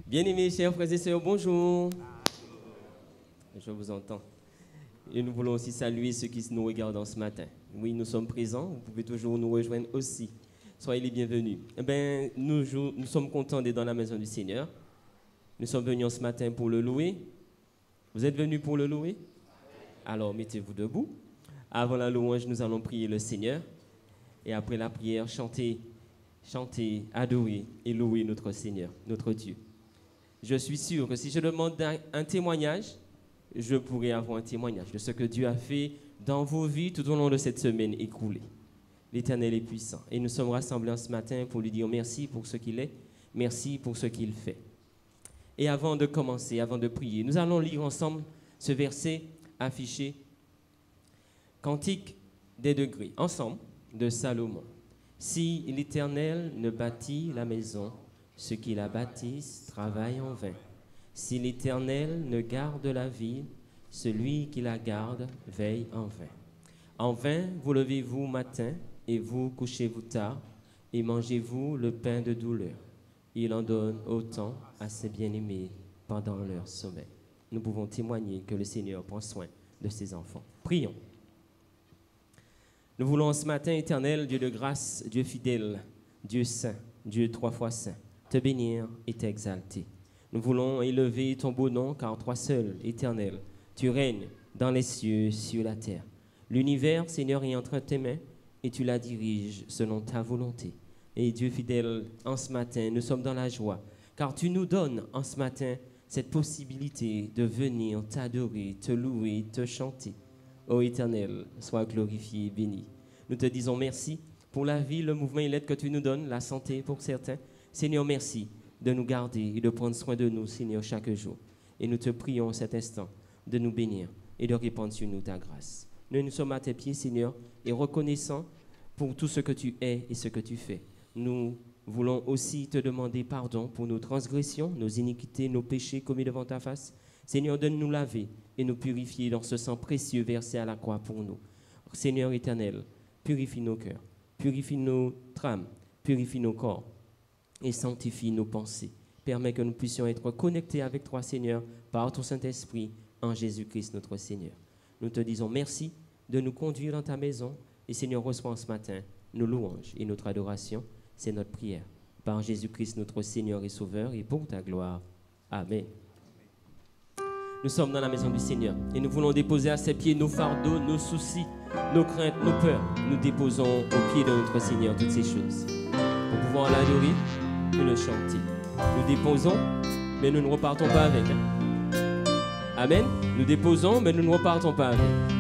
Bien-aimés, chers frères et sœurs, bonjour. Je vous entends. Et nous voulons aussi saluer ceux qui nous regardent ce matin. Oui, nous sommes présents, vous pouvez toujours nous rejoindre aussi. Soyez les bienvenus. Eh bien, nous sommes contents d'être dans la maison du Seigneur. Nous sommes venus ce matin pour le louer. Vous êtes venus pour le louer? Alors, mettez-vous debout. Avant la louange, nous allons prier le Seigneur. Et après la prière, chanter, adorer et louer notre Seigneur, notre Dieu. Je suis sûr que si je demande un témoignage, je pourrai avoir un témoignage de ce que Dieu a fait dans vos vies tout au long de cette semaine écoulée. L'Éternel est puissant. Et nous sommes rassemblés ce matin pour lui dire merci pour ce qu'il est, merci pour ce qu'il fait. Et avant de commencer, avant de prier, nous allons lire ensemble ce verset affiché, Cantique des degrés, ensemble, de Salomon. Si l'Éternel ne bâtit la maison, ceux qui la bâtissent travaillent en vain. Si l'Éternel ne garde la ville, celui qui la garde veille en vain. En vain, vous levez-vous matin et vous couchez-vous tard et mangez-vous le pain de douleur. Il en donne autant à ses bien-aimés pendant leur sommeil. Nous pouvons témoigner que le Seigneur prend soin de ses enfants. Prions. Nous voulons ce matin, Éternel, Dieu de grâce, Dieu fidèle, Dieu saint, Dieu trois fois saint, te bénir et t'exalter. Nous voulons élever ton beau nom, car toi seul, Éternel, tu règnes dans les cieux, sur la terre. L'univers, Seigneur, est entre tes mains et tu la diriges selon ta volonté. Et Dieu fidèle, en ce matin, nous sommes dans la joie, car tu nous donnes en ce matin cette possibilité de venir t'adorer, te louer, te chanter. Ô Éternel, sois glorifié et béni. Nous te disons merci pour la vie, le mouvement et l'aide que tu nous donnes, la santé pour certains. Seigneur, merci de nous garder et de prendre soin de nous, Seigneur, chaque jour. Et nous te prions cet instant de nous bénir et de répandre sur nous ta grâce. Nous sommes à tes pieds, Seigneur, et reconnaissants pour tout ce que tu es et ce que tu fais. Nous voulons aussi te demander pardon pour nos transgressions, nos iniquités, nos péchés commis devant ta face. Seigneur, donne nous laver et nous purifier dans ce sang précieux versé à la croix pour nous. Seigneur éternel, purifie nos cœurs, purifie notre âme, purifie nos corps et sanctifie nos pensées. Permets que nous puissions être connectés avec toi, Seigneur, par ton Saint-Esprit, en Jésus-Christ notre Seigneur. Nous te disons merci de nous conduire dans ta maison et Seigneur, reçois ce matin nos louanges et notre adoration. C'est notre prière. Par Jésus-Christ notre Seigneur et Sauveur et pour ta gloire. Amen. Nous sommes dans la maison du Seigneur et nous voulons déposer à ses pieds nos fardeaux, nos soucis, nos craintes, nos peurs. Nous déposons au pied de notre Seigneur toutes ces choses. Pour pouvoir l'adorer et le chanter. Nous déposons, mais nous ne repartons pas avec. Amen. Nous déposons, mais nous ne repartons pas avec.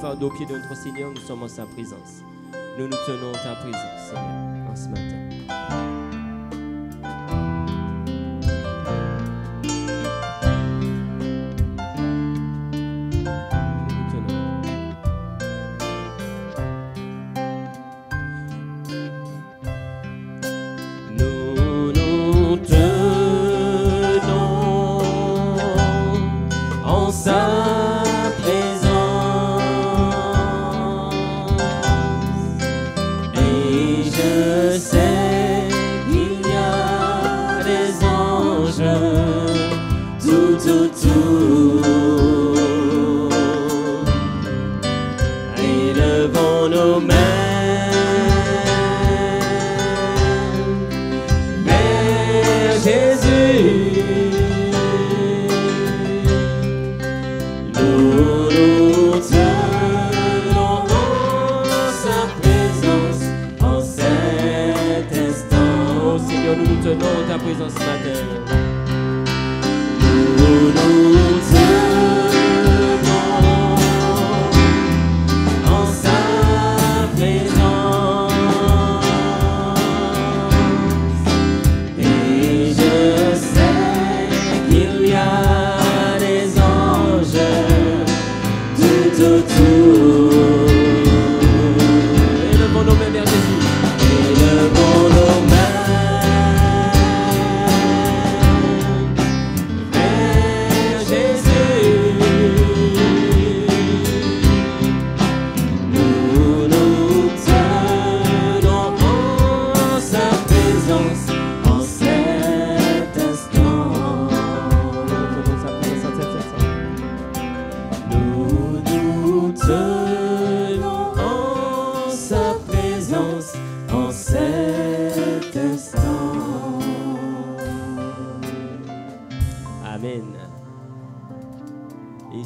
fardeaux aux pieds de notre Seigneur, nous sommes en sa présence. Nous nous tenons ta présence, Seigneur, en ce matin.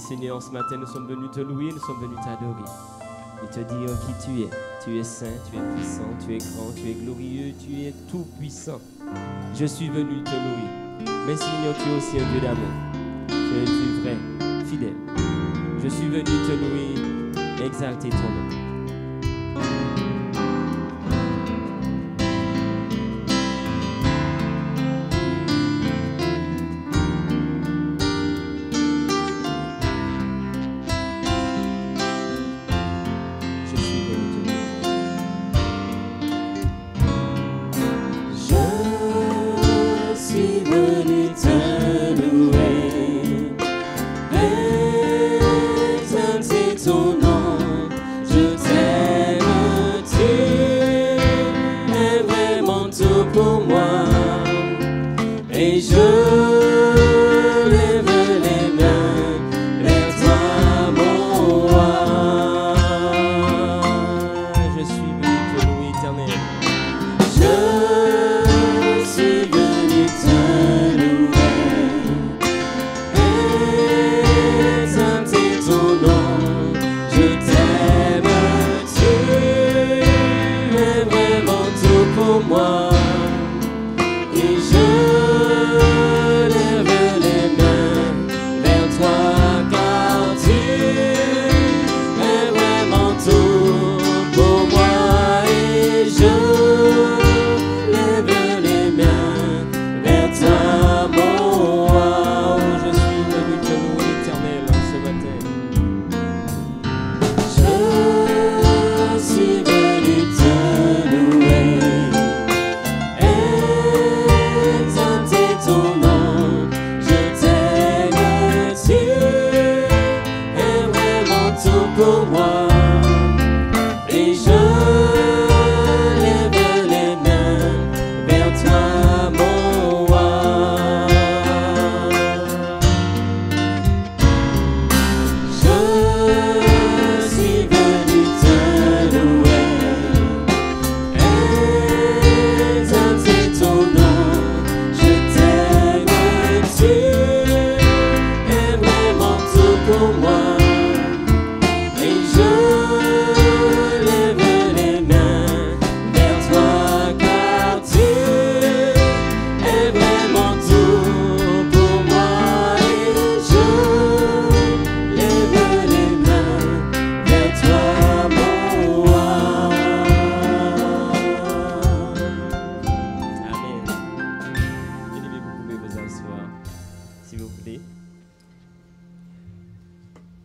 Seigneur, ce matin, nous sommes venus te louer, nous sommes venus t'adorer et te dire qui tu es. Tu es saint, tu es puissant, tu es grand, tu es glorieux, tu es tout puissant. Je suis venu te louer. Mais Seigneur, tu es aussi un Dieu d'amour. Tu es un Dieu vrai, fidèle. Je suis venu te louer, exalter ton nom. Pour moi, et je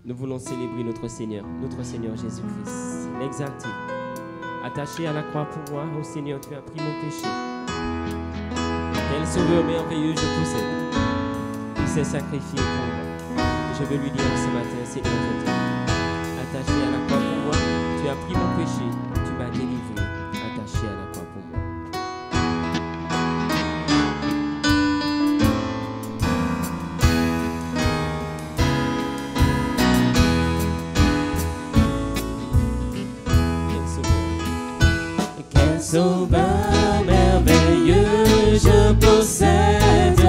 Nous voulons célébrer notre Seigneur Jésus-Christ, l'exalter. Attaché à la croix pour moi, ô Seigneur, tu as pris mon péché. Quel sauveur merveilleux je possède. Il s'est sacrifié pour moi. Je veux lui dire ce matin, Seigneur, je t'aime. Attaché à la croix pour moi, tu as pris mon péché, tu m'as délivré. Attaché à la croix pour moi. Sauveur merveilleux je possède,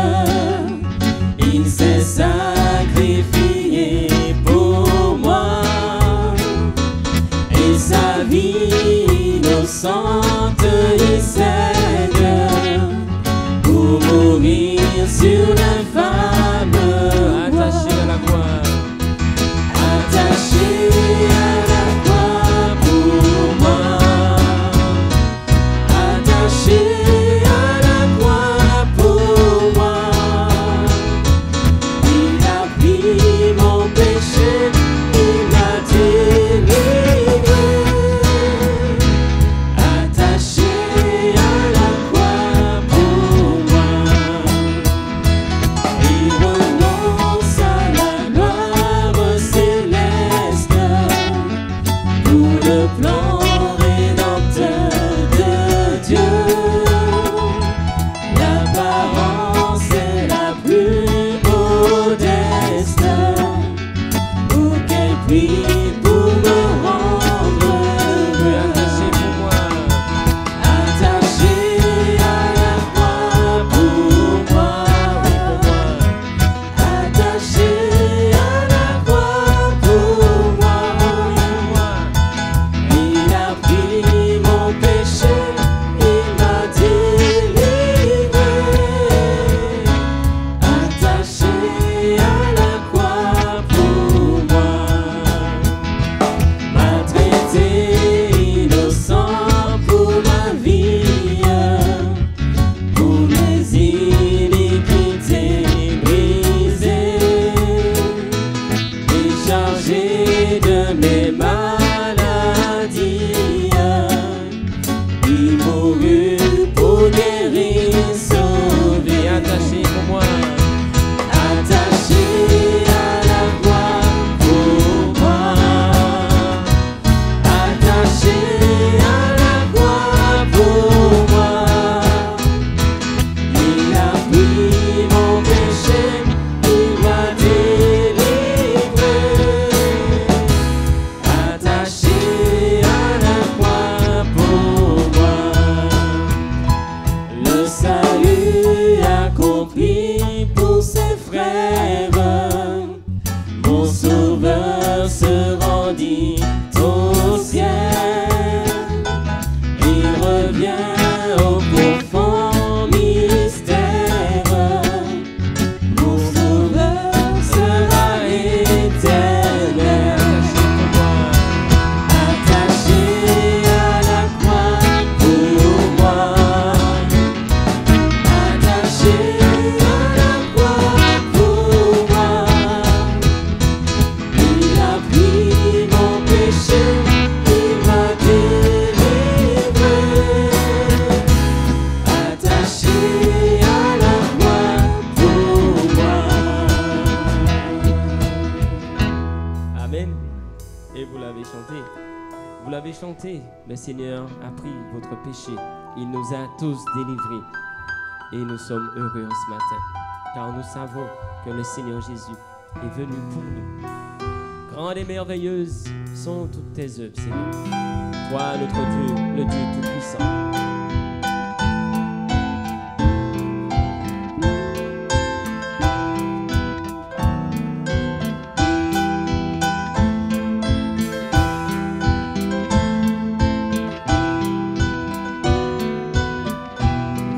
il s'est sacrifié pour moi, et sa vie innocente il cède, pour mourir sur l'infâme Attaché à la croix. Attaché à la croix pour moi. Attaché à la croix pour moi, il a pris mon péché, il m'a délivré. Attaché à la croix pour moi, il renonce à la gloire céleste pour le plan rédempteur de Dieu. L'apparence est la plus modeste, pour qu'elle prie pour me rendre heureux. Attaché pour moi. Attaché à la croix pour moi, oui pour moi. Attaché à la croix pour moi, il a pris mon péché, il m'a délivré. Attaché à la croix pour moi, m'a traité innocent pour ma vie, pour mes iniquités brisées, déchargé de mes maladies. Il mourut pour guérir, sauver. Attaché pour moi. Attaché à la croix pour moi, attaché à la croix pour moi, il a pris mon péché, il m'a délivré. Attaché à la croix pour moi, le salut accompli pour ses frères, mon sauveur se rendit au ciel. Il revient au profond mystère, mon sauveur sera éternel. Attaché à la croix pour moi, attaché à la croix pour moi, il a pris mon péché, il m'a délivré. Attaché à la croix pour moi. Amen. Et vous l'avez chanté. Vous l'avez chanté. Le Seigneur a pris votre péché. Il nous a tous délivrés. Et nous sommes heureux en ce matin. Car nous savons que le Seigneur Jésus est venu pour nous. Grandes et merveilleuses sont toutes tes œuvres, Seigneur. Toi, notre Dieu, le Dieu Tout-Puissant.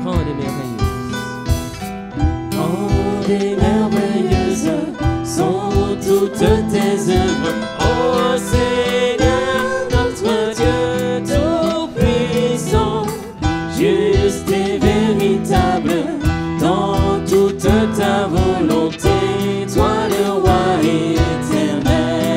Grandes et merveilleuses. Grandes et merveilleuses sont toutes tes œuvres, ô Seigneur, notre Dieu Tout-Puissant, juste et véritable dans toute ta volonté, toi le roi éternel.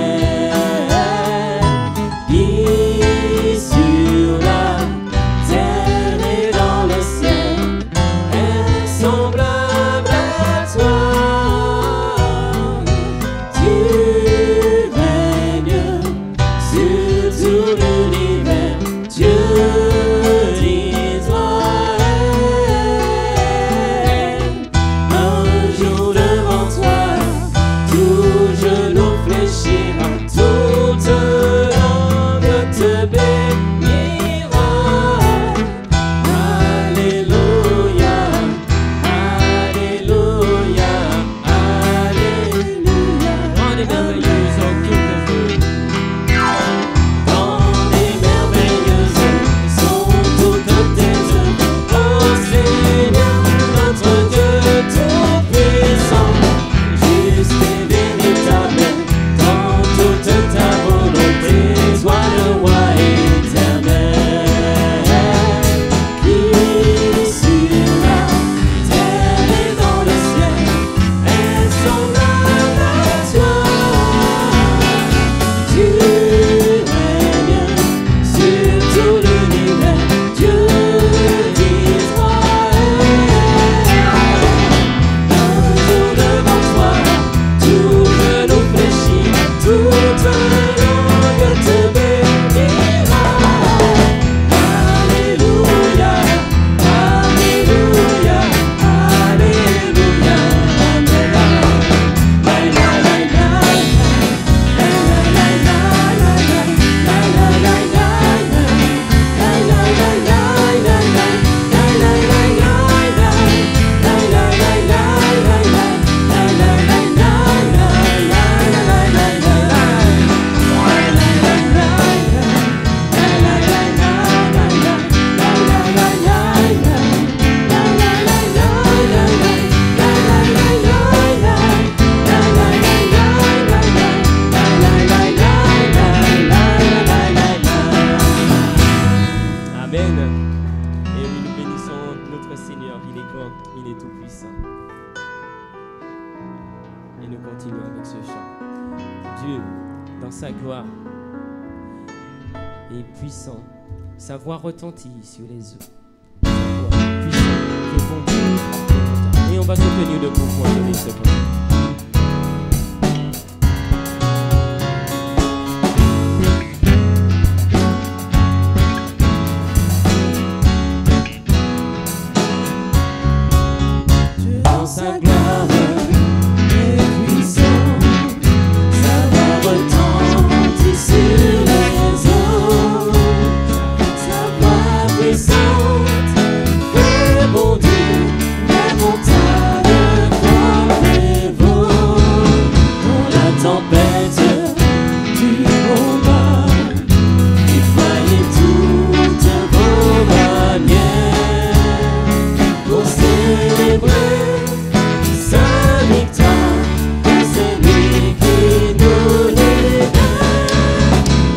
ce chant. Dieu, dans sa gloire, est puissant. Sa voix retentit sur les eaux. Sa voix puissante, répondit. Et on va se tenir debout pour donner ce point. Sa gloire est puissante, sa voix retentit sur les eaux. Sa voix puissante fait bondir les montagnes comme des veaux. Dans la tempête du combat, il voyait toutes vos bannières pour célébrer sa victoire, c'est lui qui nous libère.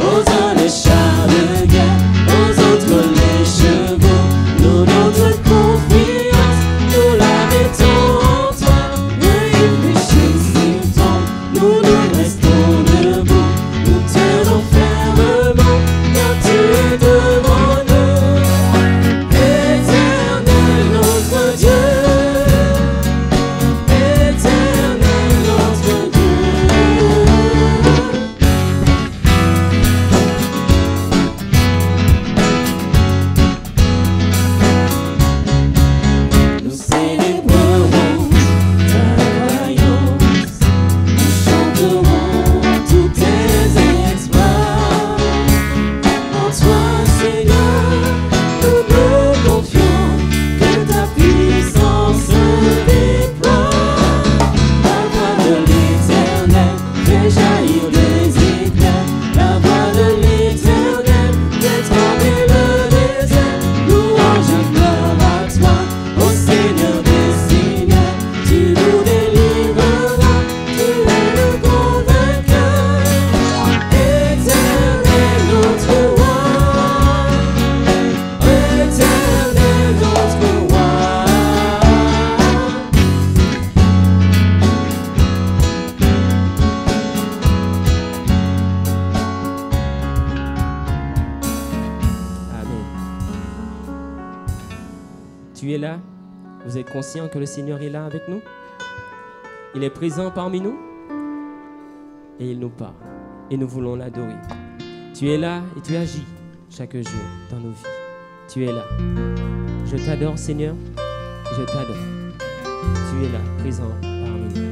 Aux uns les chars de guerre, aux autres les chevaux, nous notre confiance, nous la mettons en toi. Réfléchissent, ils tombent, nous nous restons debout, nous tenons fermement, car tu es devant nous. Éternel notre Dieu, Tu es là? Vous êtes conscient que le Seigneur est là avec nous? Il est présent parmi nous et il nous parle et nous voulons l'adorer. Tu es là et tu agis chaque jour dans nos vies. Tu es là. Je t'adore, Seigneur. Je t'adore. Tu es là, présent parmi nous.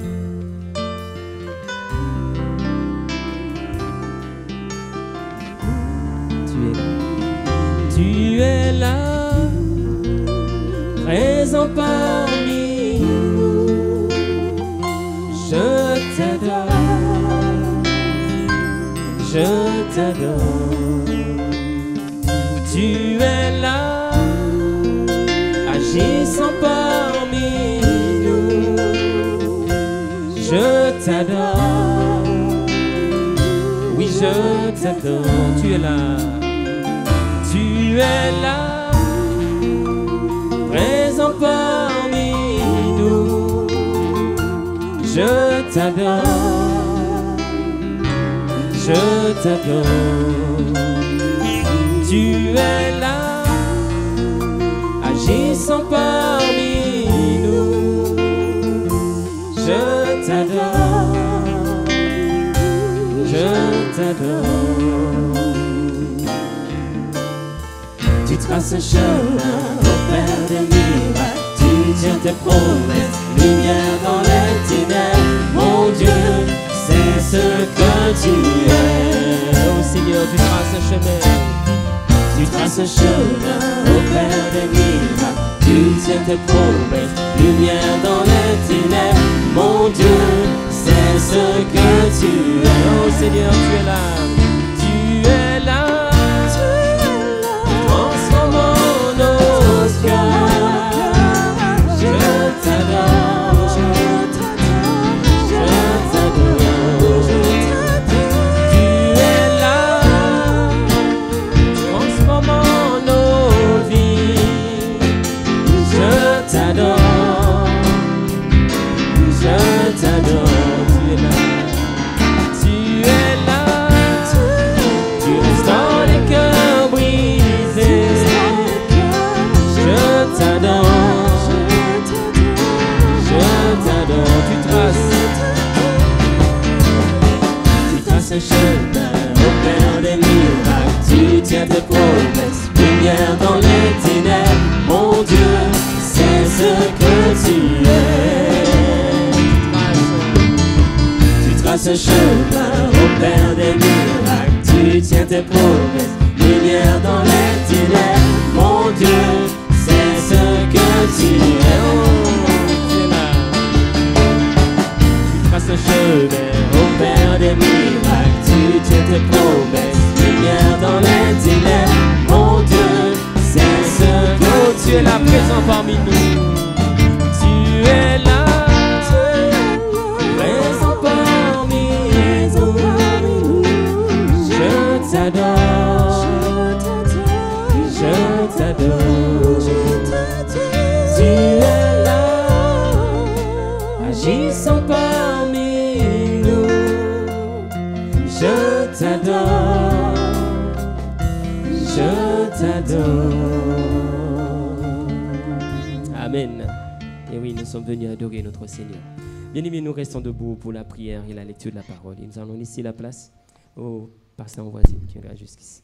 Tu es là. Tu es là. Présent parmi nous, je t'adore, je t'adore. Tu es là, agissant parmi nous, je t'adore, oui je t'adore. Tu es là, tu es là. Présent parmi nous, je t'adore, je t'adore. Tu es là, agissant parmi nous, je t'adore, je t'adore. Tu traces un chemin au Père des miracles, tu tiens tes promesses, lumière dans les ténèbres. Mon Dieu, c'est ce que tu es. Oh Seigneur, tu traces un chemin. Tu traces un chemin au Père des miracles, tu tiens tes promesses, lumière dans les ténèbres. Mon Dieu, c'est ce que tu es. Oh Seigneur, tu es là. Tu es là. Je t'adore, tu es là. traces un chemin au Père des miracles. Tu tiens tes promesses, lumière dans les ténèbres. Mon Dieu, c'est ce que tu es. Tu traces un chemin au Père des miracles. Tu tiens tes promesses, lumière dans les ténèbres. Mon Dieu, c'est ce que tu es. Trace un chemin Au Père des miracles, tu tiens tes promesses, lumière dans les ténèbres. Mon Dieu, c'est ce que tu es là présent parmi nous. Tu es là, présent parmi nous. Je t'adore, je t'adore. Tu es là, agissant parmi nous. Je t'adore, je t'adore. Amen. Et oui, nous sommes venus adorer notre Seigneur. Bien-aimés, nous restons debout pour la prière et la lecture de la parole. Et nous allons laisser la place au pasteur voisin qui viendra jusqu'ici.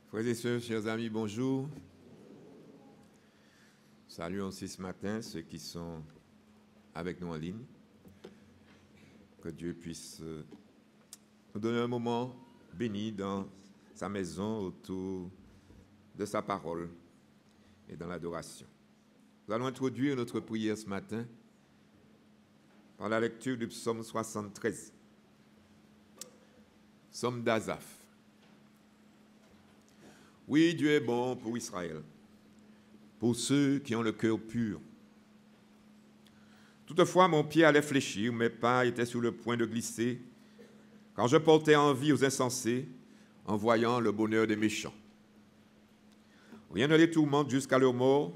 Frères et sœurs, chers amis, bonjour. Saluons aussi ce matin ceux qui sont avec nous en ligne. Que Dieu puisse nous donner un moment béni dans sa maison autour de sa parole et dans l'adoration. Nous allons introduire notre prière ce matin par la lecture du psaume 73, psaume d'Asaph. Oui, Dieu est bon pour Israël, pour ceux qui ont le cœur pur. Toutefois, mon pied allait fléchir, mes pas étaient sur le point de glisser, quand je portais envie aux insensés en voyant le bonheur des méchants. Rien ne les tourmente jusqu'à leur mort,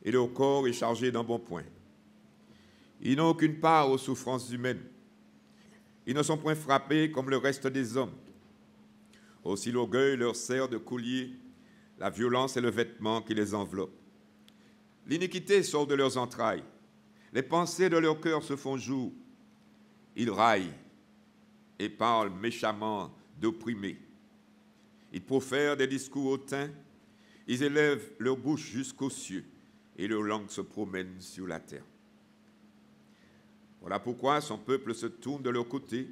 et leur corps est chargé d'embonpoint. Ils n'ont aucune part aux souffrances humaines. Ils ne sont point frappés comme le reste des hommes. Aussi l'orgueil leur sert de collier, la violence est le vêtement qui les enveloppe. L'iniquité sort de leurs entrailles, les pensées de leur cœur se font jour. Ils raillent et parlent méchamment d'opprimés. Ils profèrent des discours hautains, ils élèvent leur bouche jusqu'aux cieux et leur langue se promène sur la terre. Voilà pourquoi son peuple se tourne de leur côté,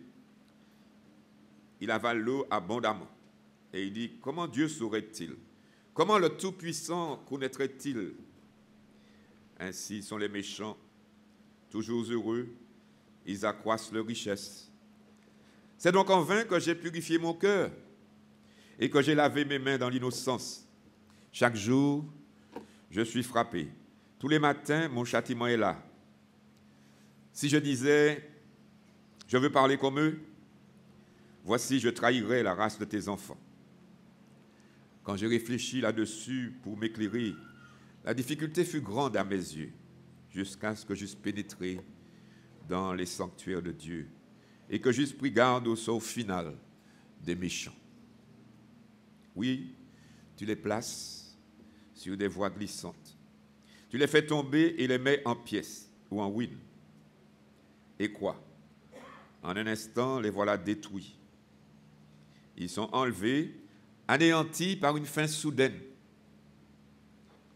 il avale l'eau abondamment. Et il dit, comment Dieu saurait-il? Comment le Tout-Puissant connaîtrait-il? Ainsi sont les méchants, toujours heureux, ils accroissent leur richesse. C'est donc en vain que j'ai purifié mon cœur et que j'ai lavé mes mains dans l'innocence. Chaque jour, je suis frappé. Tous les matins, mon châtiment est là. Si je disais, je veux parler comme eux, voici, je trahirais la race de tes enfants. Quand j'ai réfléchi là-dessus pour m'éclairer, la difficulté fut grande à mes yeux, jusqu'à ce que j'eusse pénétré dans les sanctuaires de Dieu et que j'eusse pris garde au sort final des méchants. Oui, tu les places sur des voies glissantes. Tu les fais tomber et les mets en pièces ou en ruine. Et quoi? En un instant, les voilà détruits. Ils sont enlevés, anéantis par une fin soudaine,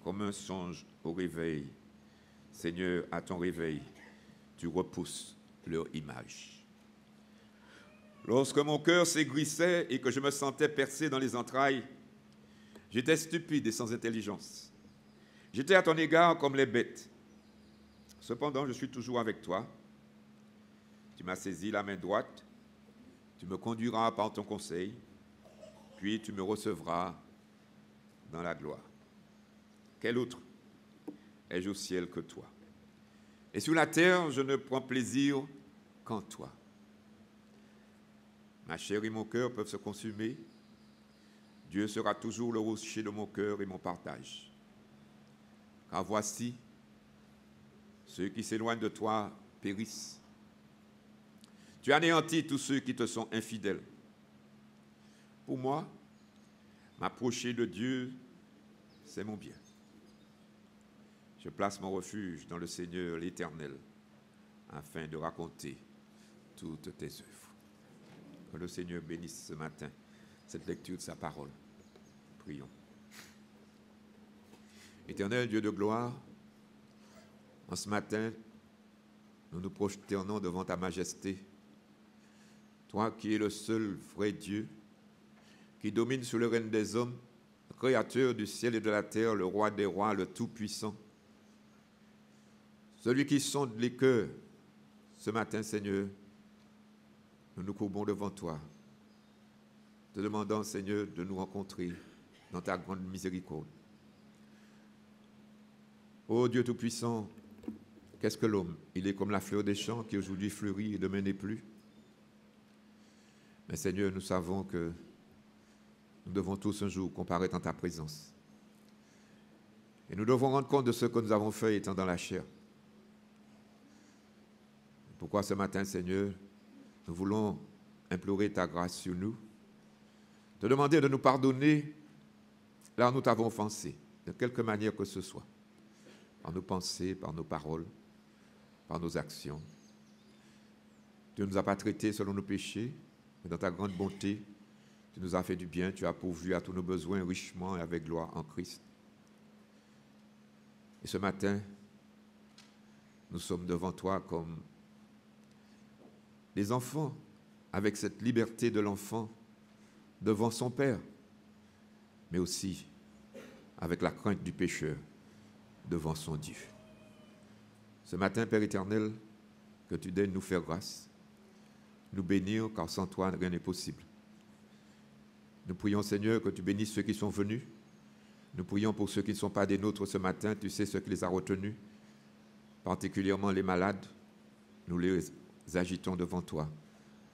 comme un songe au réveil. Seigneur, à ton réveil, tu repousses leur image. Lorsque mon cœur s'aigrissait et que je me sentais percé dans les entrailles, j'étais stupide et sans intelligence. J'étais à ton égard comme les bêtes. Cependant, je suis toujours avec toi. Tu m'as saisi la main droite, tu me conduiras par ton conseil, puis tu me recevras dans la gloire. Quel autre ai-je au ciel que toi? Et sur la terre, je ne prends plaisir qu'en toi. Ma chair et mon cœur peuvent se consumer. Dieu sera toujours le rocher de mon cœur et mon partage. Car voici, ceux qui s'éloignent de toi périssent. Tu anéantis tous ceux qui te sont infidèles. Pour moi, m'approcher de Dieu, c'est mon bien. Je place mon refuge dans le Seigneur l'Éternel, afin de raconter toutes tes œuvres. Que le Seigneur bénisse ce matin cette lecture de sa parole. Prions. Éternel Dieu de gloire, en ce matin, nous nous prosternons devant ta majesté. Toi qui es le seul vrai Dieu, qui domine sur le règne des hommes, le créateur du ciel et de la terre, le roi des rois, le tout-puissant. Celui qui sonde les cœurs. Ce matin, Seigneur, nous nous courbons devant toi, te demandant, Seigneur, de nous rencontrer dans ta grande miséricorde. Ô Dieu Tout-Puissant, qu'est-ce que l'homme? Il est comme la fleur des champs qui aujourd'hui fleurit et demain n'est plus. Mais Seigneur, nous savons que nous devons tous un jour comparaître en ta présence. Et nous devons rendre compte de ce que nous avons fait étant dans la chair. Pourquoi ce matin, Seigneur, nous voulons implorer ta grâce sur nous, te demander de nous pardonner là où nous t'avons offensé, de quelque manière que ce soit, par nos pensées, par nos paroles, par nos actions. Tu ne nous as pas traités selon nos péchés, mais dans ta grande bonté, tu nous as fait du bien, tu as pourvu à tous nos besoins richement et avec gloire en Christ. Et ce matin, nous sommes devant toi comme des enfants, avec cette liberté de l'enfant devant son Père, mais aussi avec la crainte du pécheur devant son Dieu. Ce matin, Père éternel, que tu daignes nous faire grâce, nous bénir, car sans toi, rien n'est possible. Nous prions, Seigneur, que tu bénisses ceux qui sont venus. Nous prions pour ceux qui ne sont pas des nôtres ce matin. Tu sais ce qui les a retenus, particulièrement les malades. Nous les agitons devant toi,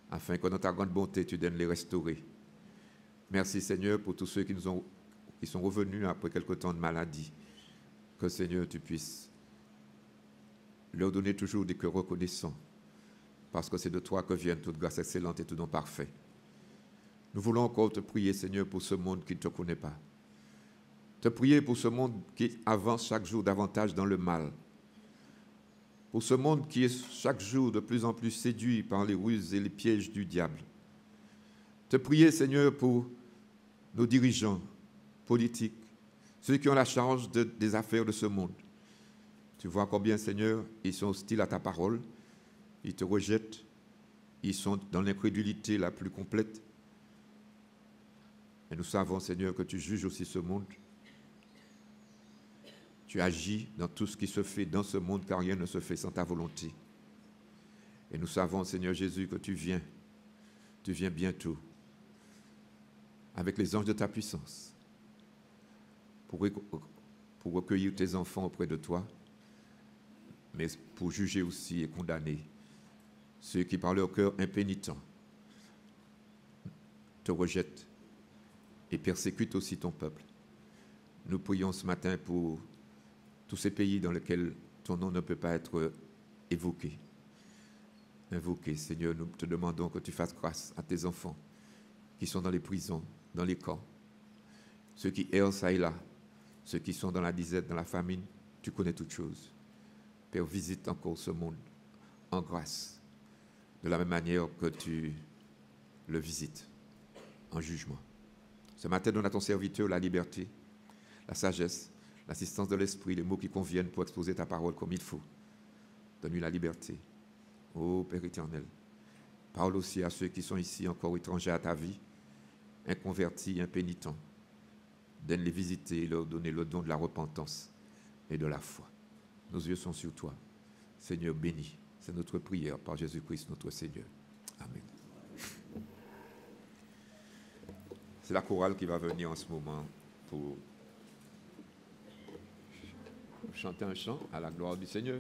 afin que dans ta grande bonté, tu daignes les restaurer. Merci, Seigneur, pour tous ceux qui sont revenus après quelque temps de maladie. Que, Seigneur, tu puisses leur donner toujours des cœurs reconnaissants, parce que c'est de toi que viennent toute grâce excellente et tout don parfait. Nous voulons encore te prier, Seigneur, pour ce monde qui ne te connaît pas. Te prier pour ce monde qui avance chaque jour davantage dans le mal. Pour ce monde qui est chaque jour de plus en plus séduit par les ruses et les pièges du diable. Te prier, Seigneur, pour nos dirigeants politiques, ceux qui ont la charge des affaires de ce monde. Tu vois combien, Seigneur, ils sont hostiles à ta parole, ils te rejettent, ils sont dans l'incrédulité la plus complète. Et nous savons, Seigneur, que tu juges aussi ce monde. Tu agis dans tout ce qui se fait dans ce monde, car rien ne se fait sans ta volonté. Et nous savons, Seigneur Jésus, que tu viens bientôt, avec les anges de ta puissance, pour recueillir tes enfants auprès de toi, mais pour juger aussi et condamner ceux qui, par leur cœur impénitent, te rejettent et persécutent aussi ton peuple. Nous prions ce matin pour tous ces pays dans lesquels ton nom ne peut pas être évoqué. Invoqué, Seigneur, nous te demandons que tu fasses grâce à tes enfants qui sont dans les prisons, dans les camps, ceux qui errent ça et là, ceux qui sont dans la disette, dans la famine. Tu connais toutes choses. Père, visite encore ce monde en grâce, de la même manière que tu le visites en jugement. Ce matin, donne à ton serviteur la liberté, la sagesse, l'assistance de l'esprit, les mots qui conviennent pour exposer ta parole comme il faut. Donne-lui la liberté. Ô Père éternel, parle aussi à ceux qui sont ici encore étrangers à ta vie, inconvertis, impénitents. Donne les visiter et leur donner le don de la repentance et de la foi. Nos yeux sont sur toi. Seigneur, bénis. C'est notre prière par Jésus-Christ, notre Seigneur. Amen. C'est la chorale qui va venir en ce moment pour chanter un chant à la gloire du Seigneur.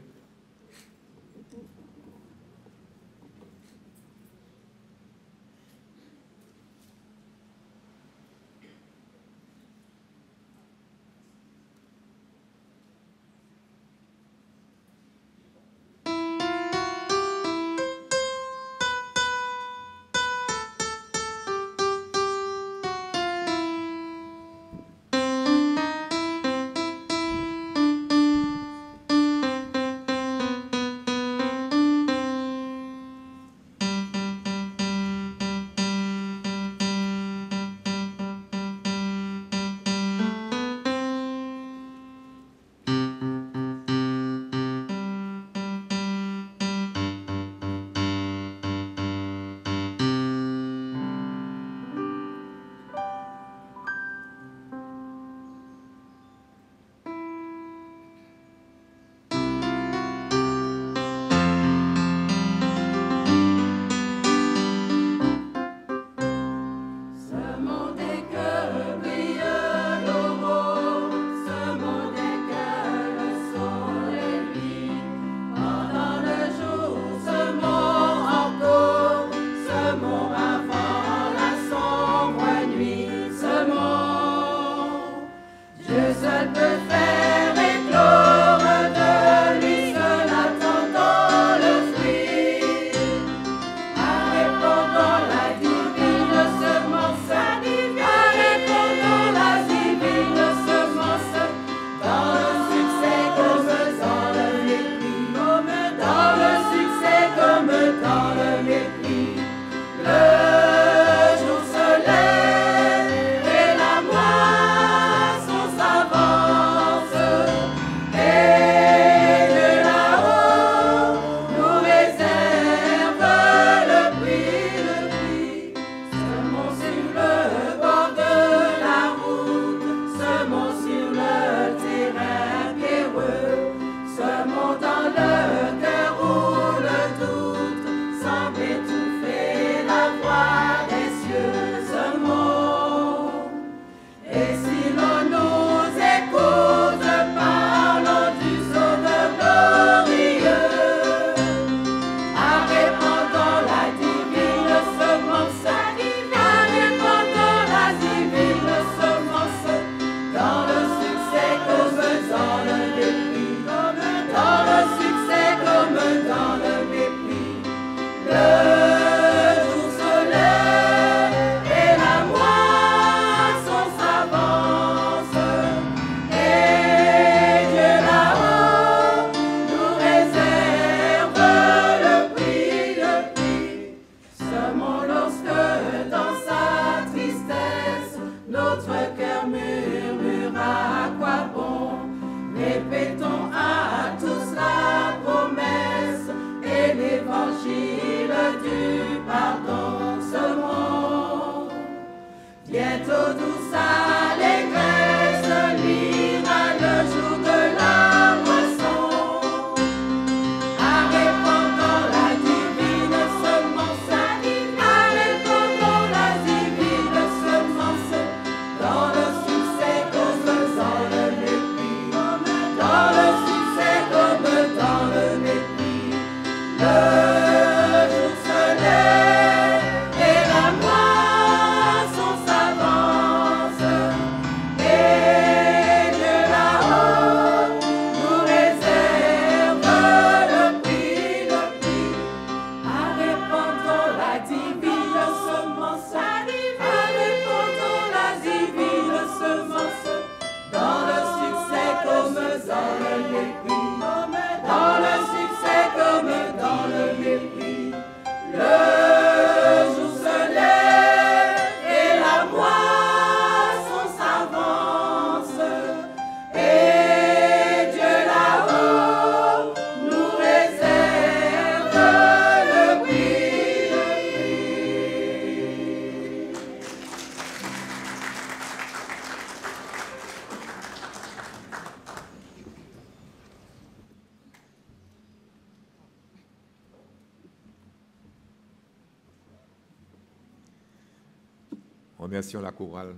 Remercions la chorale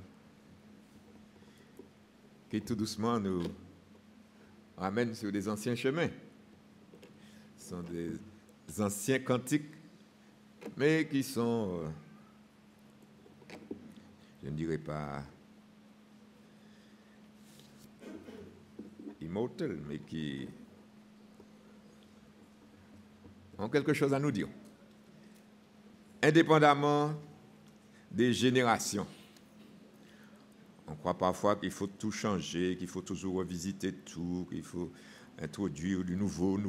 qui tout doucement nous ramène sur des anciens chemins. Ce sont des anciens cantiques, mais qui sont, je ne dirais pas immortels, mais qui ont quelque chose à nous dire. Indépendamment des générations. On croit parfois qu'il faut tout changer, qu'il faut toujours revisiter tout, qu'il faut introduire du nouveau.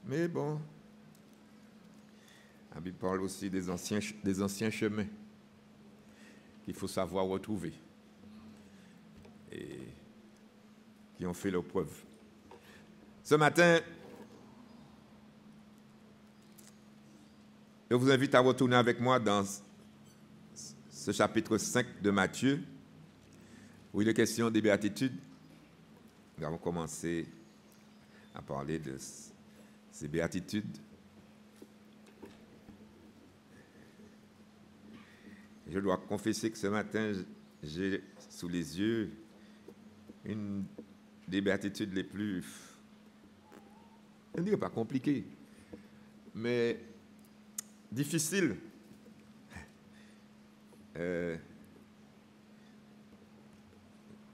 Mais bon, la Bible parle aussi des anciens chemins qu'il faut savoir retrouver et qui ont fait leur preuve. Ce matin, je vous invite à retourner avec moi dans ce chapitre 5 de Matthieu, où il est question des béatitudes. Nous avons commencé à parler de ces béatitudes. Je dois confesser que ce matin, j'ai sous les yeux une des béatitudes les plus, je ne dirais pas compliquées, mais difficile.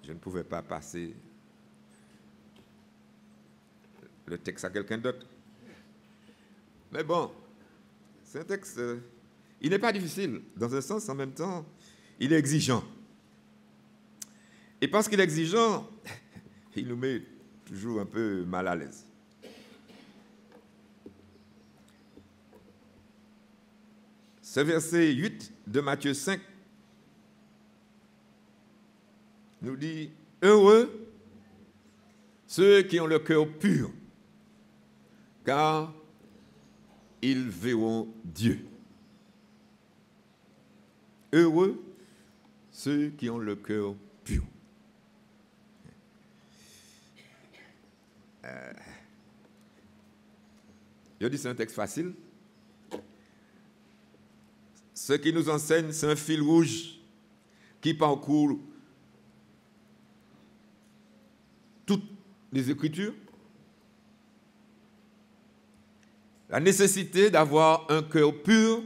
je ne pouvais pas passer le texte à quelqu'un d'autre. Mais bon, c'est un texte, il n'est pas difficile. Dans un sens, en même temps, il est exigeant. Et parce qu'il est exigeant, il nous met toujours un peu mal à l'aise. Ce verset 8 de Matthieu 5 nous dit « Heureux ceux qui ont le cœur pur, car ils verront Dieu. » Heureux ceux qui ont le cœur pur. Je dis c'est un texte facile. Ce qui nous enseigne, c'est un fil rouge qui parcourt toutes les Écritures. La nécessité d'avoir un cœur pur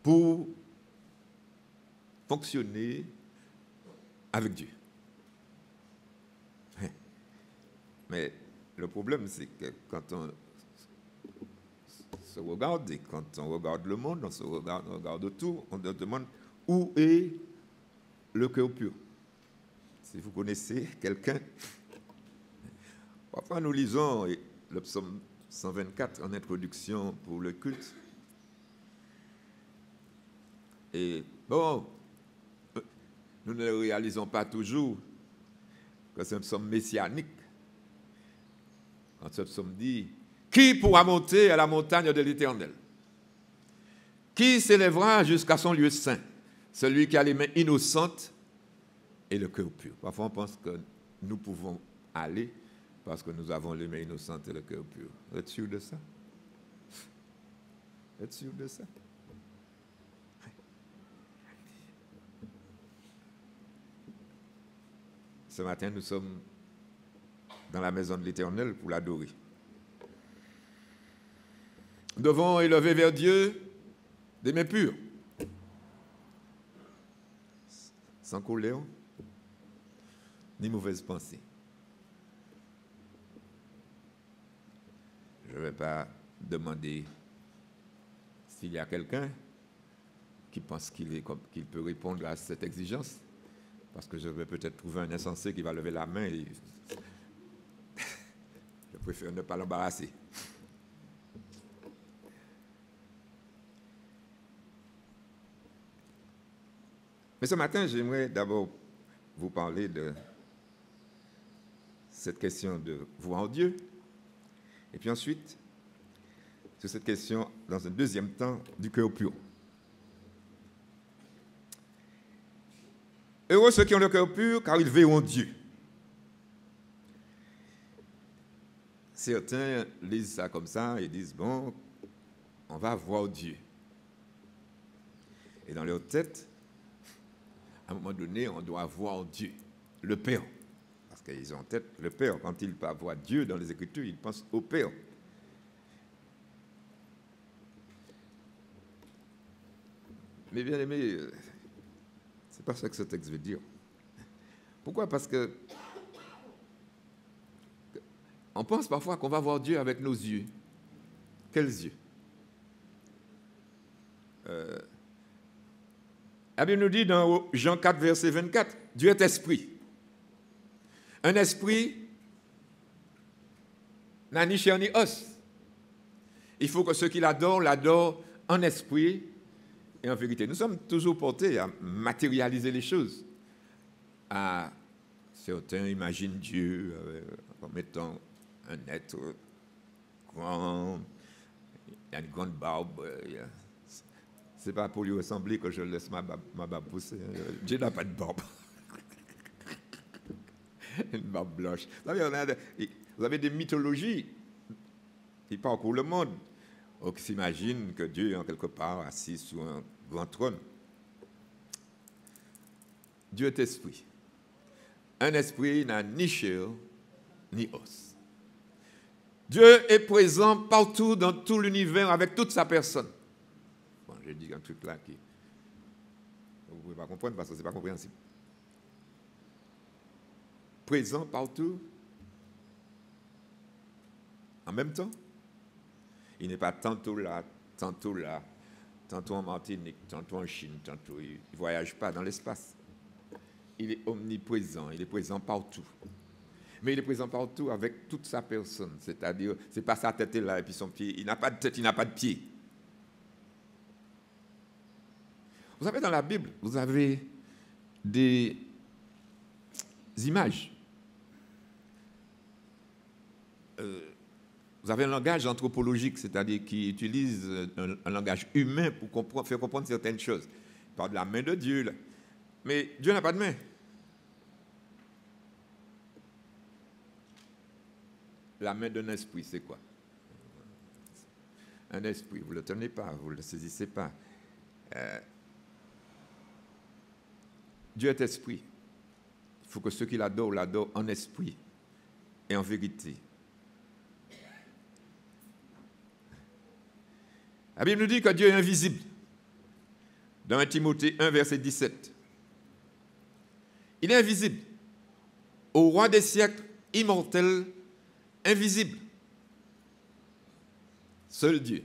pour fonctionner avec Dieu. Mais le problème, c'est que quand on se regarde, et quand on regarde le monde, on regarde autour, on se demande où est le cœur pur. Si vous connaissez quelqu'un, parfois nous lisons le psaume 124 en introduction pour le culte. Et bon, nous ne le réalisons pas toujours que c'est un psaume messianique. Quand ce psaume dit « Qui pourra monter à la montagne de l'Éternel? Qui s'élèvera jusqu'à son lieu saint? Celui qui a les mains innocentes et le cœur pur. » Parfois, on pense que nous pouvons aller parce que nous avons les mains innocentes et le cœur pur. Vous êtes sûr de ça? Vous êtes sûr de ça? Ce matin, nous sommes dans la maison de l'Éternel pour l'adorer. Nous devons élever vers Dieu des mains pures, sans colère, ni mauvaise pensée. Je ne vais pas demander s'il y a quelqu'un qui pense qu'il peut répondre à cette exigence, parce que je vais peut-être trouver un insensé qui va lever la main et je préfère ne pas l'embarrasser. Mais ce matin, j'aimerais d'abord vous parler de cette question de voir Dieu, et puis ensuite, sur cette question, dans un deuxième temps, du cœur pur. Heureux ceux qui ont le cœur pur, car ils verront Dieu. Certains lisent ça comme ça et disent, bon, on va voir Dieu. Et dans leur tête, à un moment donné, on doit voir Dieu, le Père. Parce qu'ils ont en tête le Père. Quand ils peuvent voir Dieu dans les Écritures, ils pensent au Père. Mais bien aimé, c'est pas ça que ce texte veut dire. Pourquoi? Parce que on pense parfois qu'on va voir Dieu avec nos yeux. Quels yeux? La Bible nous dit dans Jean 4, verset 24, Dieu est esprit. Un esprit n'a ni chair ni os. Il faut que ceux qui l'adorent en esprit et en vérité. Nous sommes toujours portés à matérialiser les choses. Certains imaginent Dieu comme étant un être grand, il a une grande barbe. Ce n'est pas pour lui ressembler que je laisse ma barbe pousser. Dieu n'a pas de barbe. Une barbe blanche. Vous avez des mythologies qui parcourent le monde. On s'imagine que Dieu est en quelque part assis sur un grand trône. Dieu est esprit. Un esprit n'a ni chair ni os. Dieu est présent partout dans tout l'univers avec toute sa personne. Bon, j'ai dit un truc là qui vous ne pouvez pas comprendre parce que ce n'est pas compréhensible. présent partout, en même temps. Il n'est pas tantôt là, tantôt en Martinique, tantôt en Chine, tantôt il ne voyage pas dans l'espace. Il est omniprésent, il est présent partout. Mais il est présent partout avec toute sa personne, c'est-à-dire, c'est pas sa tête est là et puis son pied, il n'a pas de tête, il n'a pas de pied. Vous savez, dans la Bible, vous avez des images. Vous avez un langage anthropologique, c'est-à-dire qui utilise un langage humain pour faire comprendre certaines choses. Il parle de la main de Dieu, là. Mais Dieu n'a pas de main. La main d'un esprit, c'est quoi? Un esprit, vous ne le tenez pas, vous ne le saisissez pas. Dieu est esprit. Il faut que ceux qui l'adorent en esprit et en vérité. La Bible nous dit que Dieu est invisible. Dans 1 Timothée 1, verset 17. Il est invisible. Au roi des siècles, immortel, invisible. Seul Dieu.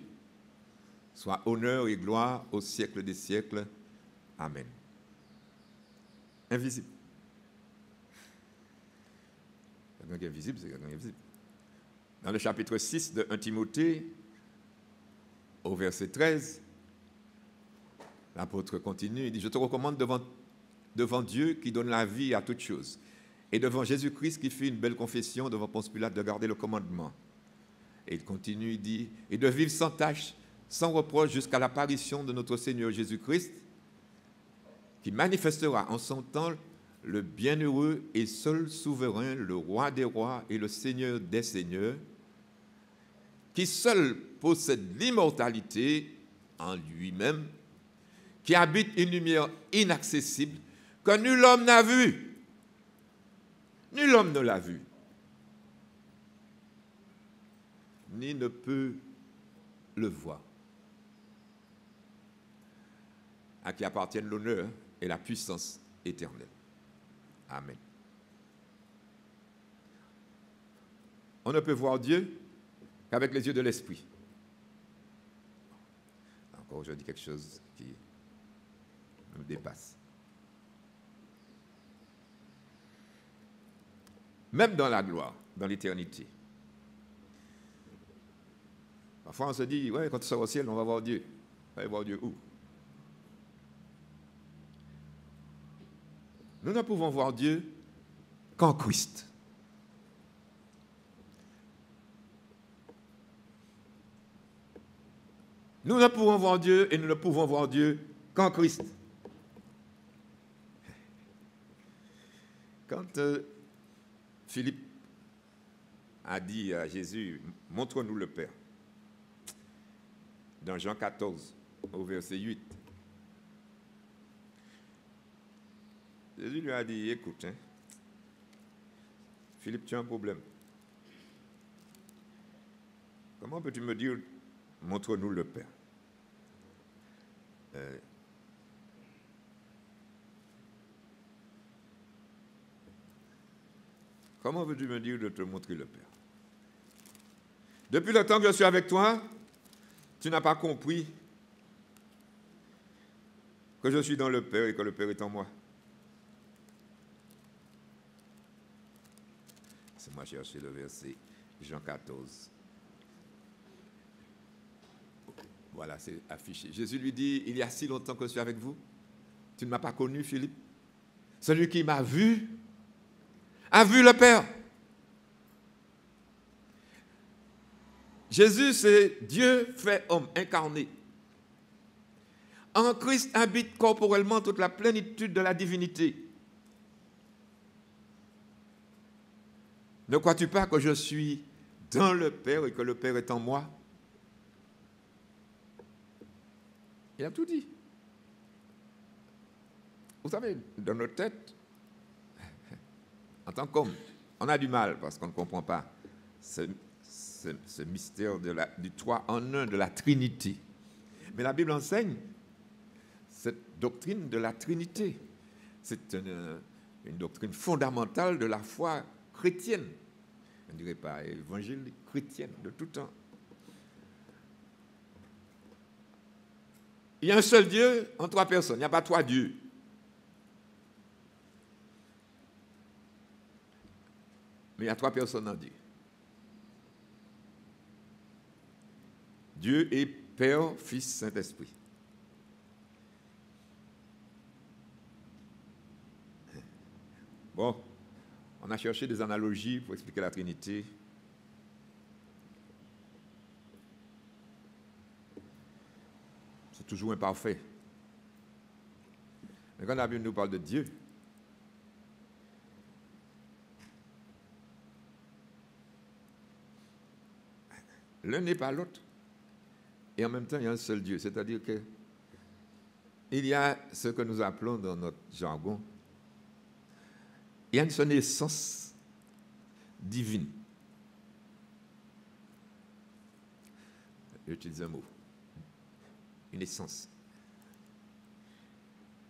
Soit honneur et gloire au siècle des siècles. Amen. Invisible. Quelqu'un qui est invisible, c'est quelqu'un qui est invisible. Dans le chapitre 6 de 1 Timothée, au verset 13, l'apôtre continue, il dit, je te recommande devant Dieu qui donne la vie à toutes choses, et devant Jésus-Christ qui fit une belle confession devant Ponce Pilate de garder le commandement. Et il continue, il dit, et de vivre sans tâche, sans reproche jusqu'à l'apparition de notre Seigneur Jésus-Christ, qui manifestera en son temps le bienheureux et seul souverain, le roi des rois et le Seigneur des seigneurs, qui seul possède l'immortalité en lui-même, qui habite une lumière inaccessible que nul homme n'a vue. Nul homme ne l'a vu, ni ne peut le voir. À qui appartiennent l'honneur et la puissance éternelle. Amen. On ne peut voir Dieu qu'avec les yeux de l'esprit. Encore, je dis quelque chose qui nous dépasse. Même dans la gloire, dans l'éternité. Parfois, on se dit, ouais, quand tu sors au ciel, on va voir Dieu. On va voir Dieu où? Nous ne pouvons voir Dieu qu'en Christ. Nous ne pouvons voir Dieu et nous ne pouvons voir Dieu qu'en Christ. Quand Philippe a dit à Jésus, montre-nous le Père, dans Jean 14, au verset 8, Jésus lui a dit, écoute, Philippe, tu as un problème. Comment peux-tu me dire, montre-nous le Père? Comment veux-tu me dire de te montrer le Père? Depuis le temps que je suis avec toi, tu n'as pas compris que je suis dans le Père et que le Père est en moi. C'est moi chercher le verset Jean 14. Voilà, c'est affiché. Jésus lui dit, il y a si longtemps que je suis avec vous, tu ne m'as pas connu, Philippe. Celui qui m'a vu, a vu le Père. Jésus, c'est Dieu fait homme, incarné. En Christ habite corporellement toute la plénitude de la divinité. Ne crois-tu pas que je suis dans le Père et que le Père est en moi? Il a tout dit. Vous savez, dans notre tête, en tant qu'homme, on a du mal parce qu'on ne comprend pas ce mystère du trois en un, de la Trinité. Mais la Bible enseigne cette doctrine de la Trinité. C'est une doctrine fondamentale de la foi chrétienne. On ne dirait pas évangélique, chrétienne, de tout temps. Il y a un seul Dieu en trois personnes, il n'y a pas trois dieux. Mais il y a trois personnes en Dieu. Dieu est Père, Fils, Saint-Esprit. Bon, on a cherché des analogies pour expliquer la Trinité. C'est toujours imparfait. Mais quand la Bible nous parle de Dieu, l'un n'est pas l'autre. Et en même temps, il y a un seul Dieu. C'est-à-dire que il y a ce que nous appelons dans notre jargon, il y a une seule essence divine. J'utilise un mot. Une essence.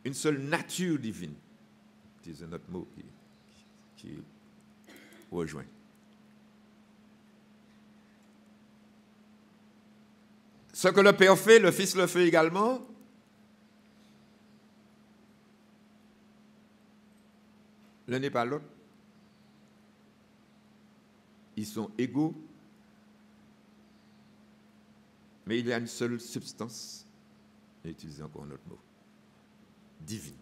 Une seule nature divine. J'utilise un autre mot qui rejoint. Ce que le Père fait, le Fils le fait également. L'un n'est pas l'autre. Ils sont égaux, mais il y a une seule substance, j'ai utilisé encore un autre mot, divine.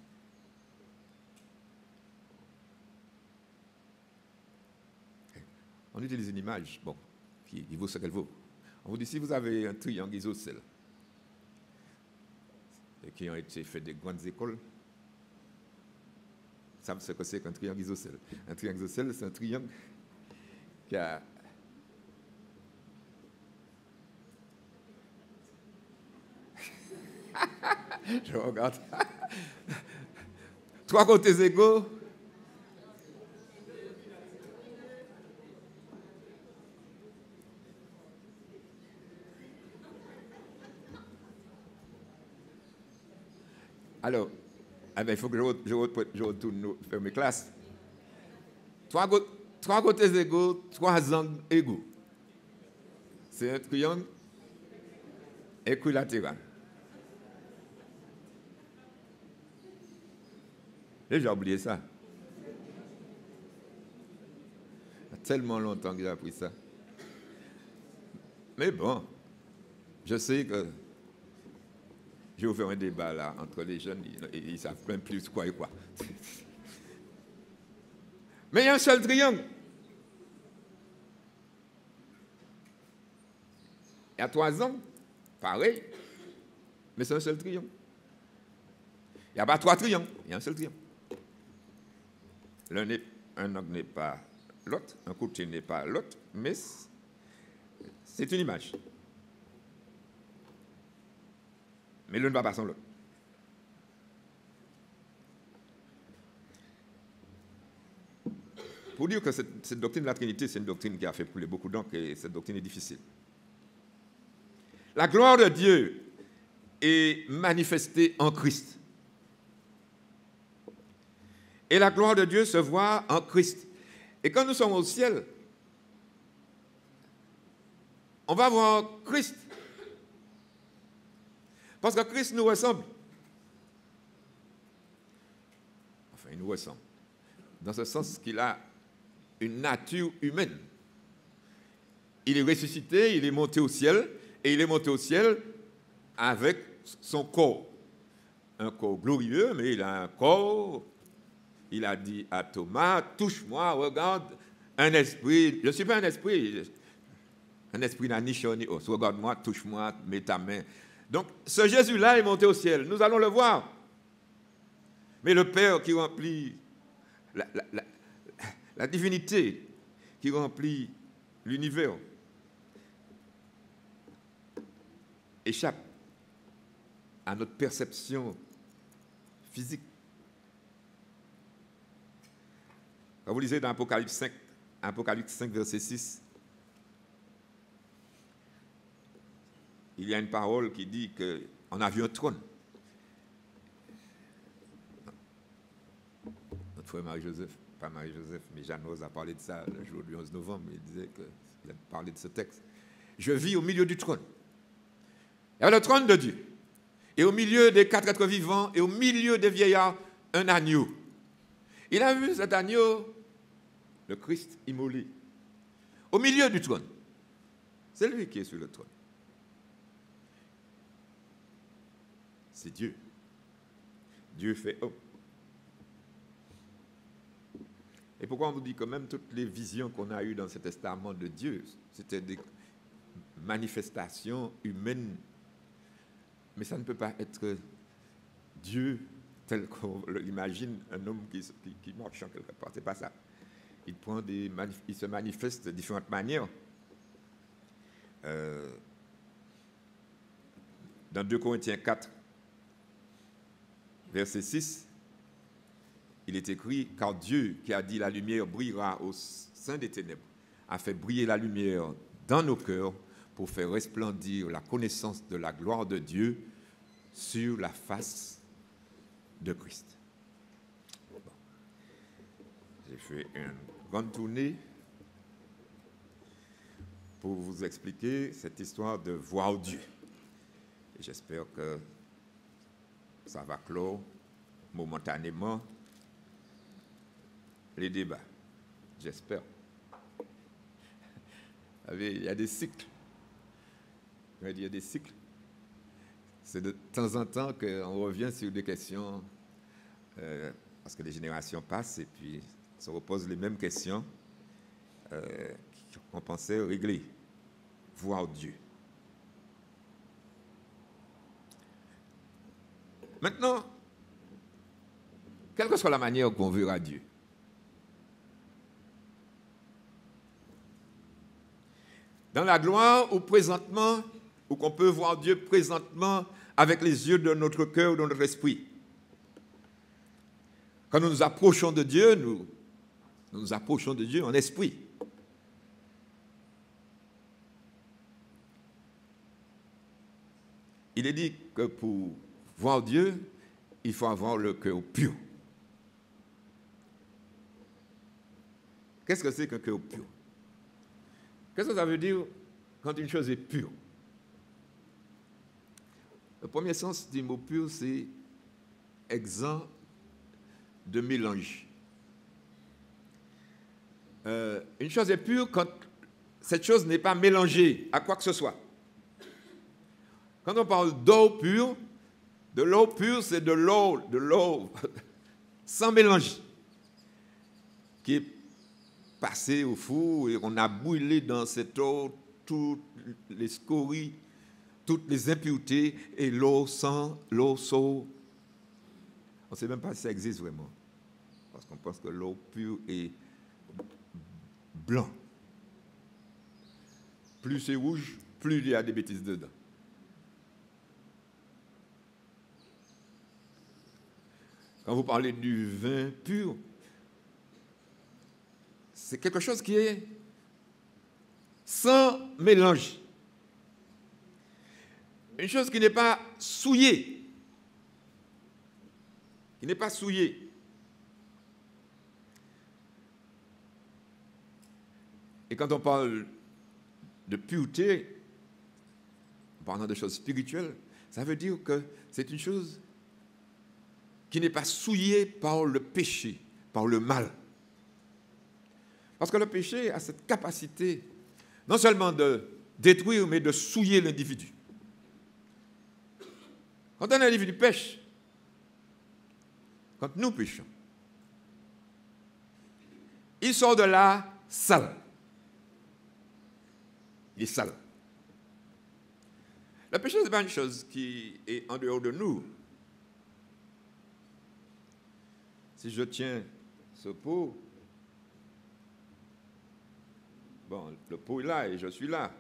On utilise une image, bon, qui vaut ce qu'elle vaut. On vous dit, si vous avez un triangle isocèle, et qui ont été faits des grandes écoles, vous savez ce que c'est qu'un triangle isocèle. Un triangle isocèle, c'est un triangle qui a je regarde. Trois côtés égaux. Alors, il faut que je retourne faire mes classes. Trois côtés égaux, trois angles égaux. C'est un triangle équilatéral. J'ai oublié ça. Il y a tellement longtemps que j'ai appris ça. Mais bon, je sais que j'ai ouvert un débat là entre les jeunes, ils ne savent même plus quoi et quoi. Mais il y a un seul triangle. Il y a trois angles, pareil, mais c'est un seul triangle. Il n'y a pas trois triangles, il y a un seul triangle. Un angle n'est pas l'autre, un côté n'est pas l'autre, mais c'est une image. Mais l'un ne va pas sans l'autre. Pour dire que cette doctrine de la Trinité, c'est une doctrine qui a fait couler beaucoup d'encre et cette doctrine est difficile. La gloire de Dieu est manifestée en Christ. Et la gloire de Dieu se voit en Christ. Et quand nous sommes au ciel, on va voir Christ. Parce que Christ nous ressemble. Enfin, il nous ressemble. Dans ce sens qu'il a une nature humaine. Il est ressuscité, il est monté au ciel, et il est monté au ciel avec son corps. Un corps glorieux, mais il a un corps. Il a dit à Thomas, touche-moi, regarde, un esprit. Je ne suis pas un esprit n'a ni chair ni os. Regarde-moi, touche-moi, mets ta main. Donc, ce Jésus-là est monté au ciel. Nous allons le voir. Mais le Père qui remplit la divinité, qui remplit l'univers, échappe à notre perception physique. Quand vous lisez dans Apocalypse 5, verset 6, il y a une parole qui dit qu'on a vu un trône. frère Marie-Joseph, pas Marie-Joseph, mais Jeanne-Rose a parlé de ça le jour du 11 novembre. Il disait qu'il a parlé de ce texte. Je vis au milieu du trône. Il y a le trône de Dieu. Et au milieu des 4 êtres vivants, et au milieu des vieillards, un agneau. Il a vu cet agneau, le Christ immolé, au milieu du trône. C'est lui qui est sur le trône. C'est Dieu. Dieu fait homme. Et pourquoi on nous dit quand même toutes les visions qu'on a eues dans ce testament de Dieu, c'était des manifestations humaines, mais ça ne peut pas être Dieu tel qu'on l'imagine, un homme qui marche en quelque part. C'est pas ça. Il se manifeste de différentes manières. Dans 2 Corinthiens 4, verset 6, il est écrit « Car Dieu qui a dit la lumière brillera au sein des ténèbres, a fait briller la lumière dans nos cœurs pour faire resplendir la connaissance de la gloire de Dieu sur la face de Christ. » Bon. J'ai fait une grande tournée pour vous expliquer cette histoire de voir Dieu. Et j'espère que ça va clore momentanément les débats. J'espère. Vous savez, il y a des cycles. Il y a des cycles. C'est de temps en temps qu'on revient sur des questions, parce que les générations passent et puis on se repose les mêmes questions qu'on pensait régler. Voir Dieu. Maintenant, quelle que soit la manière qu'on verra Dieu, dans la gloire ou présentement, ou qu'on peut voir Dieu présentement avec les yeux de notre cœur ou de notre esprit. Quand nous nous approchons de Dieu, nous nous approchons de Dieu en esprit. Il est dit que pour voir Dieu, il faut avoir le cœur pur. Qu'est-ce que c'est qu'un cœur pur? Qu'est-ce que ça veut dire quand une chose est pure? Le premier sens du mot pur, c'est exempt de mélange. Une chose est pure quand cette chose n'est pas mélangée à quoi que ce soit. Quand on parle d'eau pure, de l'eau pure, c'est de l'eau sans mélange, qui est passée au four et on a brûlé dans cette eau toutes les scories, toutes les impuretés et l'eau sans, l'eau sauve. On ne sait même pas si ça existe vraiment, parce qu'on pense que l'eau pure est blanc. Plus c'est rouge, plus il y a des bêtises dedans. Quand vous parlez du vin pur, c'est quelque chose qui est sans mélange. Une chose qui n'est pas souillée. Qui n'est pas souillée. Et quand on parle de pureté, en parlant de choses spirituelles, ça veut dire que c'est une chose qui n'est pas souillée par le péché, par le mal. Parce que le péché a cette capacité non seulement de détruire, mais de souiller l'individu. Quand un individu pêche, quand nous péchons, il sort de là sale. Il est sale. Le péché, ce n'est pas une chose qui est en dehors de nous. Si je tiens ce pot, bon, le pot est là et je suis là.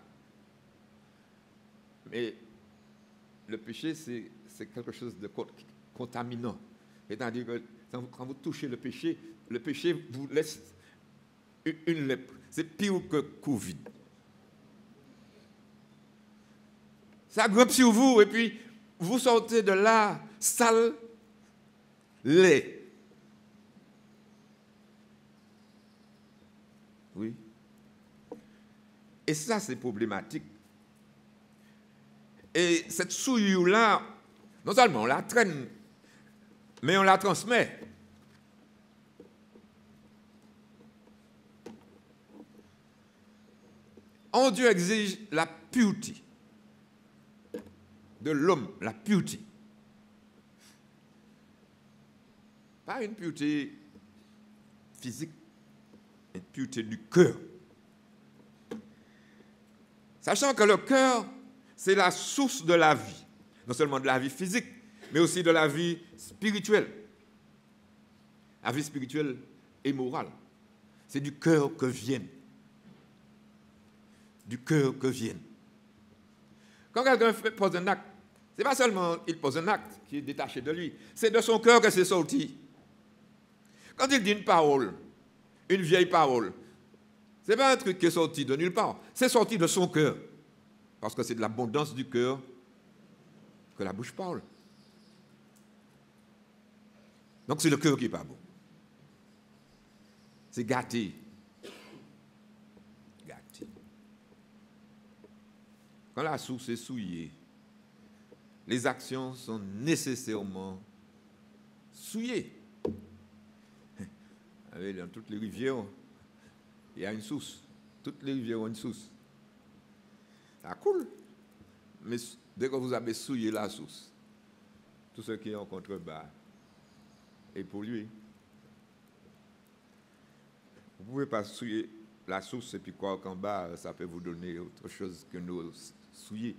Mais le péché, c'est quelque chose de contaminant. C'est-à-dire que quand vous touchez le péché vous laisse une lèpre. C'est pire que Covid. Ça grimpe sur vous et puis vous sortez de là sale, laid. Oui. Et ça, c'est problématique. Et cette souillure-là, non seulement on la traîne, mais on la transmet. En Dieu exige la pureté de l'homme, la pureté. Pas une pureté physique, une pureté du cœur. Sachant que le cœur, c'est la source de la vie. Non seulement de la vie physique, mais aussi de la vie spirituelle. La vie spirituelle et morale. C'est du cœur que viennent. Du cœur que viennent. Quand quelqu'un pose un acte, ce n'est pas seulement il pose un acte qui est détaché de lui, c'est de son cœur que c'est sorti. Quand il dit une parole, une vieille parole, ce n'est pas un truc qui est sorti de nulle part, c'est sorti de son cœur. Parce que c'est de l'abondance du cœur que la bouche parle. Donc c'est le cœur qui n'est pas bon. C'est gâté. Gâté. Quand la source est souillée, les actions sont nécessairement souillées. Dans toutes les rivières, il y a une source. Toutes les rivières ont une source. Ça coule. Mais dès que vous avez souillé la source, tout ce qui est en contrebas est pollué. Vous ne pouvez pas souiller la source et puis quoi qu'en bas, ça peut vous donner autre chose que nous souiller.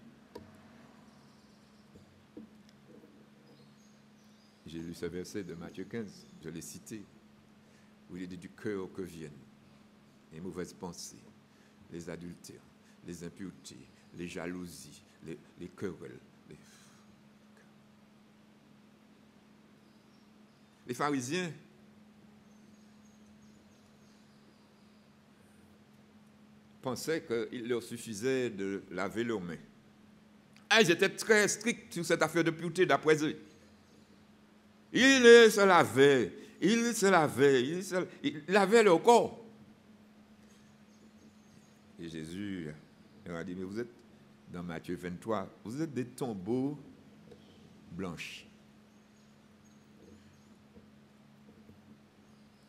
J'ai lu ce verset de Matthieu 15, je l'ai cité, où il est dit du cœur que viennent les mauvaises pensées, les adultères, les impuretés, les jalousies, les querelles. Les pharisiens pensaient qu'il leur suffisait de laver leurs mains. Ils étaient très stricts sur cette affaire de pureté d'après eux. Ils se lavaient, ils lavaient leur corps. Et Jésus leur a dit, mais vous êtes, dans Matthieu 23, vous êtes des tombeaux blanchis.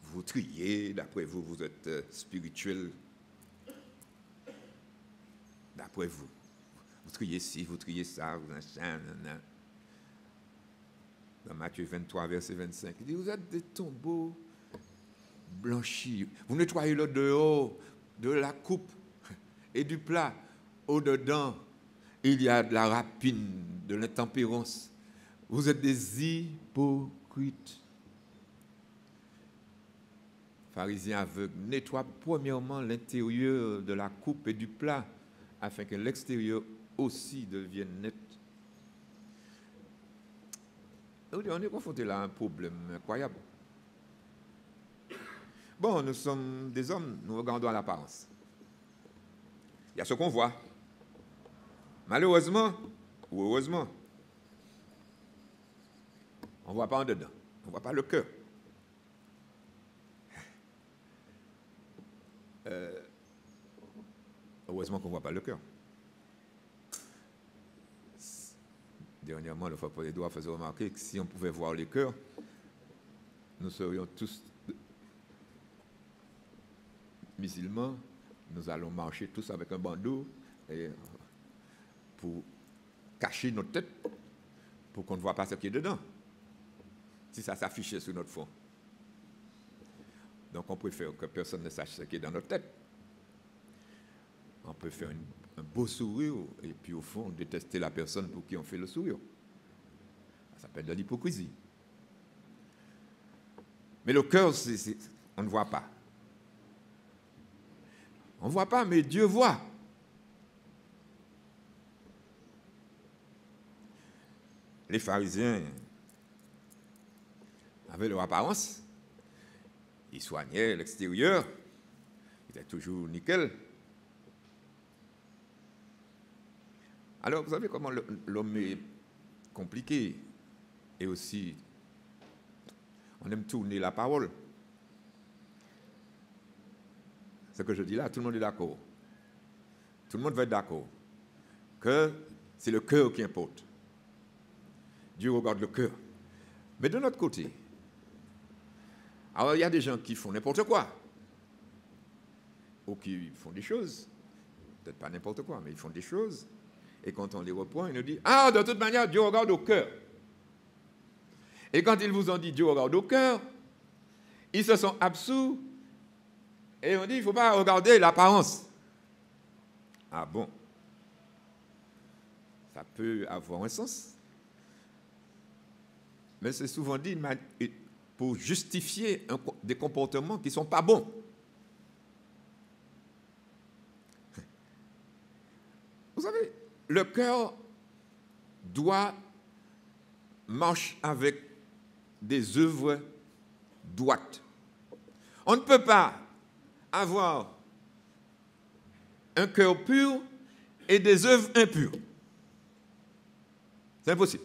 Vous triez, d'après vous, vous êtes spirituel. D'après vous. Vous triez ci, vous triez ça, vous machin, nanana. Dans Matthieu 23, verset 25, il dit, vous êtes des tombeaux blanchis. Vous nettoyez le dehors de la coupe et du plat. Au-dedans, il y a de la rapine, de l'intempérance. Vous êtes des hypocrites. Pharisiens aveugles, nettoie premièrement l'intérieur de la coupe et du plat, afin que l'extérieur aussi devienne net. On est confronté là à un problème incroyable. Bon, nous sommes des hommes, nous regardons à l'apparence. Il y a ce qu'on voit. Malheureusement, ou heureusement, on ne voit pas en dedans, on ne voit pas le cœur. Heureusement qu'on ne voit pas le cœur. Dernièrement, le frère Paul Édouard faisait remarquer que si on pouvait voir les cœurs, nous serions tous musulmans, nous allons marcher tous avec un bandeau pour cacher notre tête, pour qu'on ne voit pas ce qui est dedans, si ça s'affichait sur notre fond. Donc on préfère que personne ne sache ce qui est dans notre tête. On peut faire un beau sourire et puis au fond détester la personne pour qui on fait le sourire. Ça s'appelle de l'hypocrisie. Mais le cœur, on ne voit pas. On ne voit pas, mais Dieu voit. Les pharisiens avaient leur apparence. Ils soignaient l'extérieur. Ils étaient toujours nickel. Alors, vous savez comment l'homme est compliqué et aussi, on aime tourner la parole. Vous ce que je dis là, tout le monde est d'accord. Tout le monde va être d'accord que c'est le cœur qui importe. Dieu regarde le cœur. Mais de notre côté, alors il y a des gens qui font n'importe quoi, ou qui font des choses, peut-être pas n'importe quoi, mais ils font des choses, et quand on les reprend, ils nous disent « Ah, de toute manière, Dieu regarde au cœur. » Et quand ils vous ont dit « Dieu regarde au cœur », ils se sont absous, et on dit « Il ne faut pas regarder l'apparence. » Ah bon? Ça peut avoir un sens. Mais c'est souvent dit pour justifier des comportements qui ne sont pas bons. Vous savez, le cœur doit marcher avec des œuvres droites. On ne peut pas avoir un cœur pur et des œuvres impures. C'est impossible.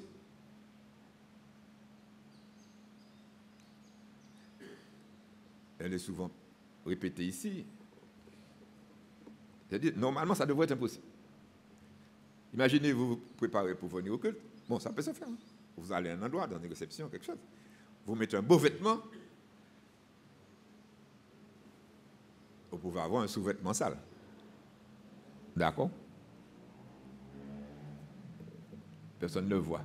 Elle est souvent répétée ici. C'est-à-dire, normalement, ça devrait être impossible. Imaginez, vous vous préparez pour venir au culte. Bon, ça peut se faire. Hein. Vous allez à un endroit, dans une réception, quelque chose. Vous mettez un beau vêtement. Vous pouvez avoir un sous-vêtement sale. D'accord? Personne ne le voit.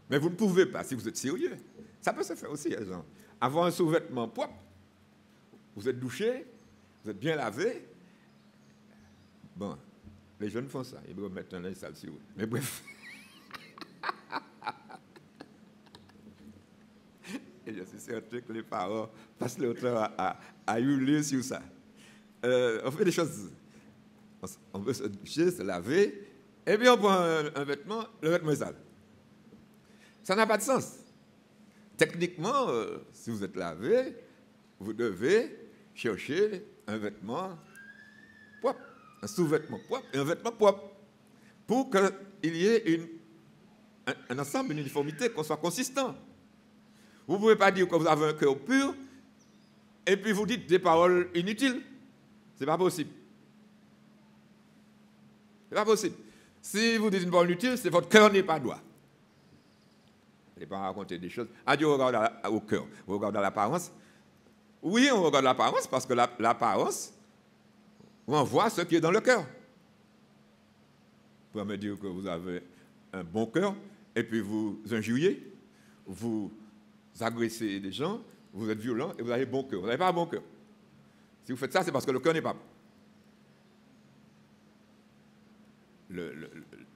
Mais vous ne pouvez pas, si vous êtes sérieux. Ça peut se faire aussi, genre. Avoir un sous-vêtement propre. Vous êtes douché, vous êtes bien lavé. Bon, les jeunes font ça. Ils doivent mettre un linge sale sur eux. Mais bref. Et je suis certain que les parents passent leur temps à hurler sur ça. On fait des choses. On veut se doucher, se laver, et puis on prend un vêtement, le vêtement est sale. Ça n'a pas de sens. Techniquement, si vous êtes lavé, vous devez chercher un vêtement propre, un sous-vêtement propre et un vêtement propre, pour qu'il y ait un ensemble, une uniformité, qu'on soit consistant. Vous ne pouvez pas dire que vous avez un cœur pur et puis vous dites des paroles inutiles. Ce n'est pas possible. Ce n'est pas possible. Si vous dites une parole inutile, c'est votre cœur n'est pas droit. Vous n'allez pas raconter des choses. Ah, Dieu regarde au cœur. Vous regardez l'apparence. Oui, on regarde l'apparence parce que l'apparence renvoie ce qui est dans le cœur. Vous pouvez me dire que vous avez un bon cœur et puis vous injuriez, vous agressez des gens, vous êtes violent et vous avez bon cœur. Vous n'avez pas un bon cœur. Si vous faites ça, c'est parce que le cœur n'est pas bon.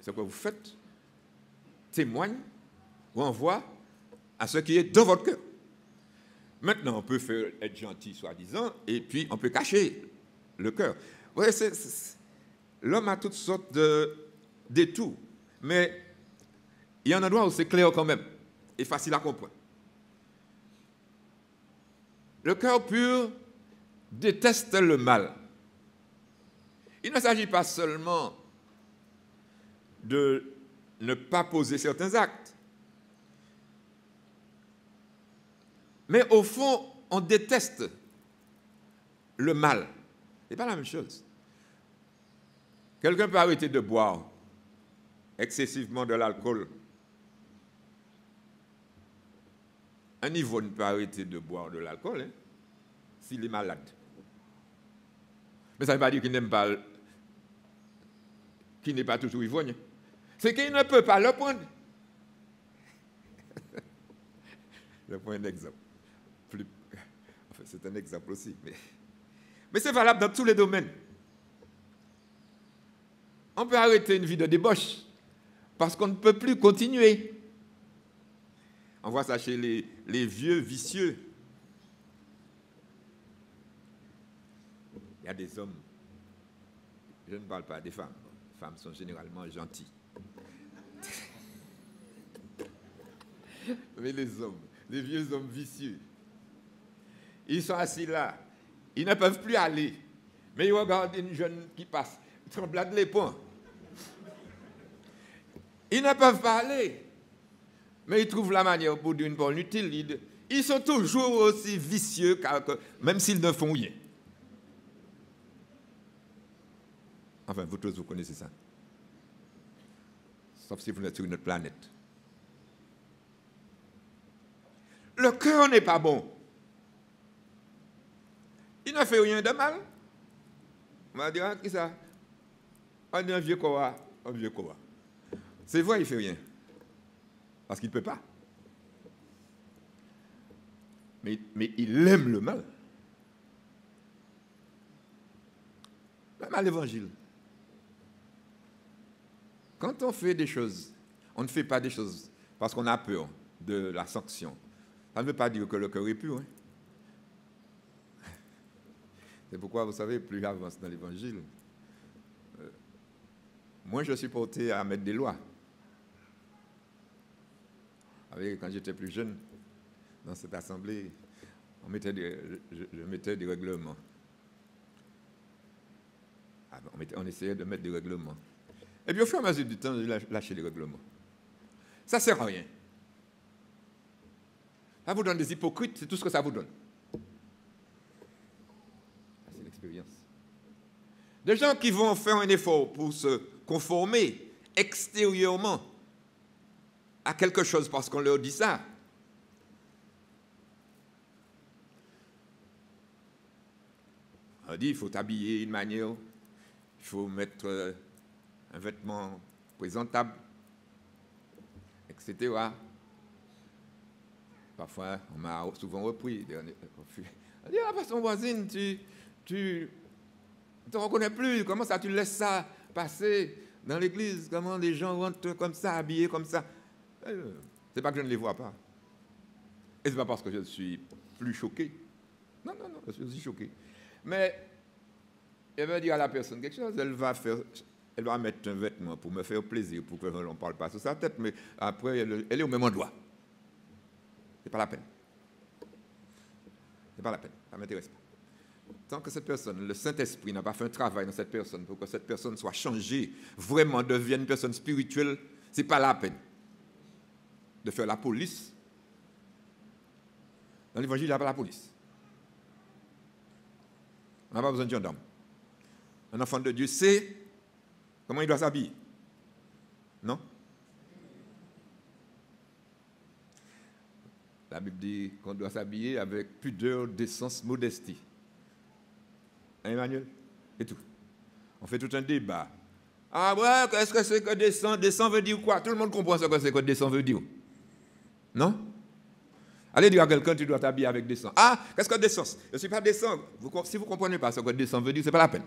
Ce que vous faites témoigne ou envoie à ce qui est dans votre cœur. Maintenant, on peut être gentil, soi-disant, et puis on peut cacher le cœur. Ouais, l'homme a toutes sortes de détours, mais il y a un endroit où c'est clair quand même et facile à comprendre. Le cœur pur déteste le mal. Il ne s'agit pas seulement de ne pas poser certains actes, mais au fond, on déteste le mal. Ce n'est pas la même chose. Quelqu'un peut arrêter de boire excessivement de l'alcool. Un ivrogne peut arrêter de boire de l'alcool hein, s'il est malade. Mais ça ne veut pas dire qu'il n'aime pas, qu'il n'est pas toujours ivrogne. C'est qu'il ne peut pas le prendre. Je prends un exemple. Enfin, c'est un exemple aussi. Mais c'est valable dans tous les domaines. On peut arrêter une vie de débauche parce qu'on ne peut plus continuer. On voit ça chez les vieux vicieux. Il y a des hommes, je ne parle pas des femmes. Les femmes sont généralement gentilles. Mais les hommes, les vieux hommes vicieux, ils sont assis là, ils ne peuvent plus aller. Mais ils regardent une jeune qui passe, ils tremblent de l'épaule. Ils ne peuvent pas aller. Mais ils trouvent la manière pour dire une parole utile. Ils sont toujours aussi vicieux, même s'ils ne font rien. Enfin, vous tous, vous connaissez ça. Sauf si vous êtes sur une autre planète. Le cœur n'est pas bon. Il ne fait rien de mal. On va dire, qui ça? On dit un vieux koa. Un vieux koa. C'est vrai, il ne fait rien. Parce qu'il ne peut pas. Mais il aime le mal. Même à l'évangile. Quand on fait des choses, on ne fait pas des choses parce qu'on a peur de la sanction. Ça ne veut pas dire que le cœur est pur. Hein. C'est pourquoi, vous savez, plus j'avance dans l'évangile, moins je suis porté à mettre des lois. Quand j'étais plus jeune, dans cette assemblée, je mettais des règlements. On essayait de mettre des règlements. Et puis au fur et à mesure du temps, j'ai lâché les règlements. Ça ne sert à rien. Ça vous donne des hypocrites, c'est tout ce que ça vous donne. C'est l'expérience. Des gens qui vont faire un effort pour se conformer extérieurement à quelque chose parce qu'on leur dit ça. On dit il faut t'habiller d'une manière, il faut mettre un vêtement présentable, etc. Parfois, on m'a souvent repris. On dit, ah, parce que ton voisine, tu ne te reconnais plus. Comment ça, tu laisses ça passer dans l'église? Comment les gens rentrent comme ça, habillés comme ça? C'est pas que je ne les vois pas. Et c'est pas parce que je suis plus choqué. Non, je suis aussi choqué. Mais elle va dire à la personne quelque chose, elle va mettre un vêtement pour me faire plaisir, pour que l'on ne parle pas sur sa tête, mais après, elle est au même endroit. C'est pas la peine. C'est pas la peine, ça ne m'intéresse pas. Tant que cette personne, le Saint-Esprit n'a pas fait un travail dans cette personne pour que cette personne soit changée, vraiment devienne une personne spirituelle, ce n'est pas la peine de faire la police. Dans l'évangile, il n'y a pas la police. On n'a pas besoin de gendarme. Un enfant de Dieu sait comment il doit s'habiller. Non? La Bible dit qu'on doit s'habiller avec pudeur, décence, modestie. Hein, Emmanuel? Et tout. On fait tout un débat. Ah ouais, qu'est-ce que c'est que décent? Décent veut dire quoi? Tout le monde comprend ce que c'est que décent veut dire. Non? Allez dire à quelqu'un, tu dois t'habiller avec décent. Ah, qu'est-ce que décence? Je ne suis pas décent. Si vous ne comprenez pas ce que décent veut dire, ce n'est pas la peine.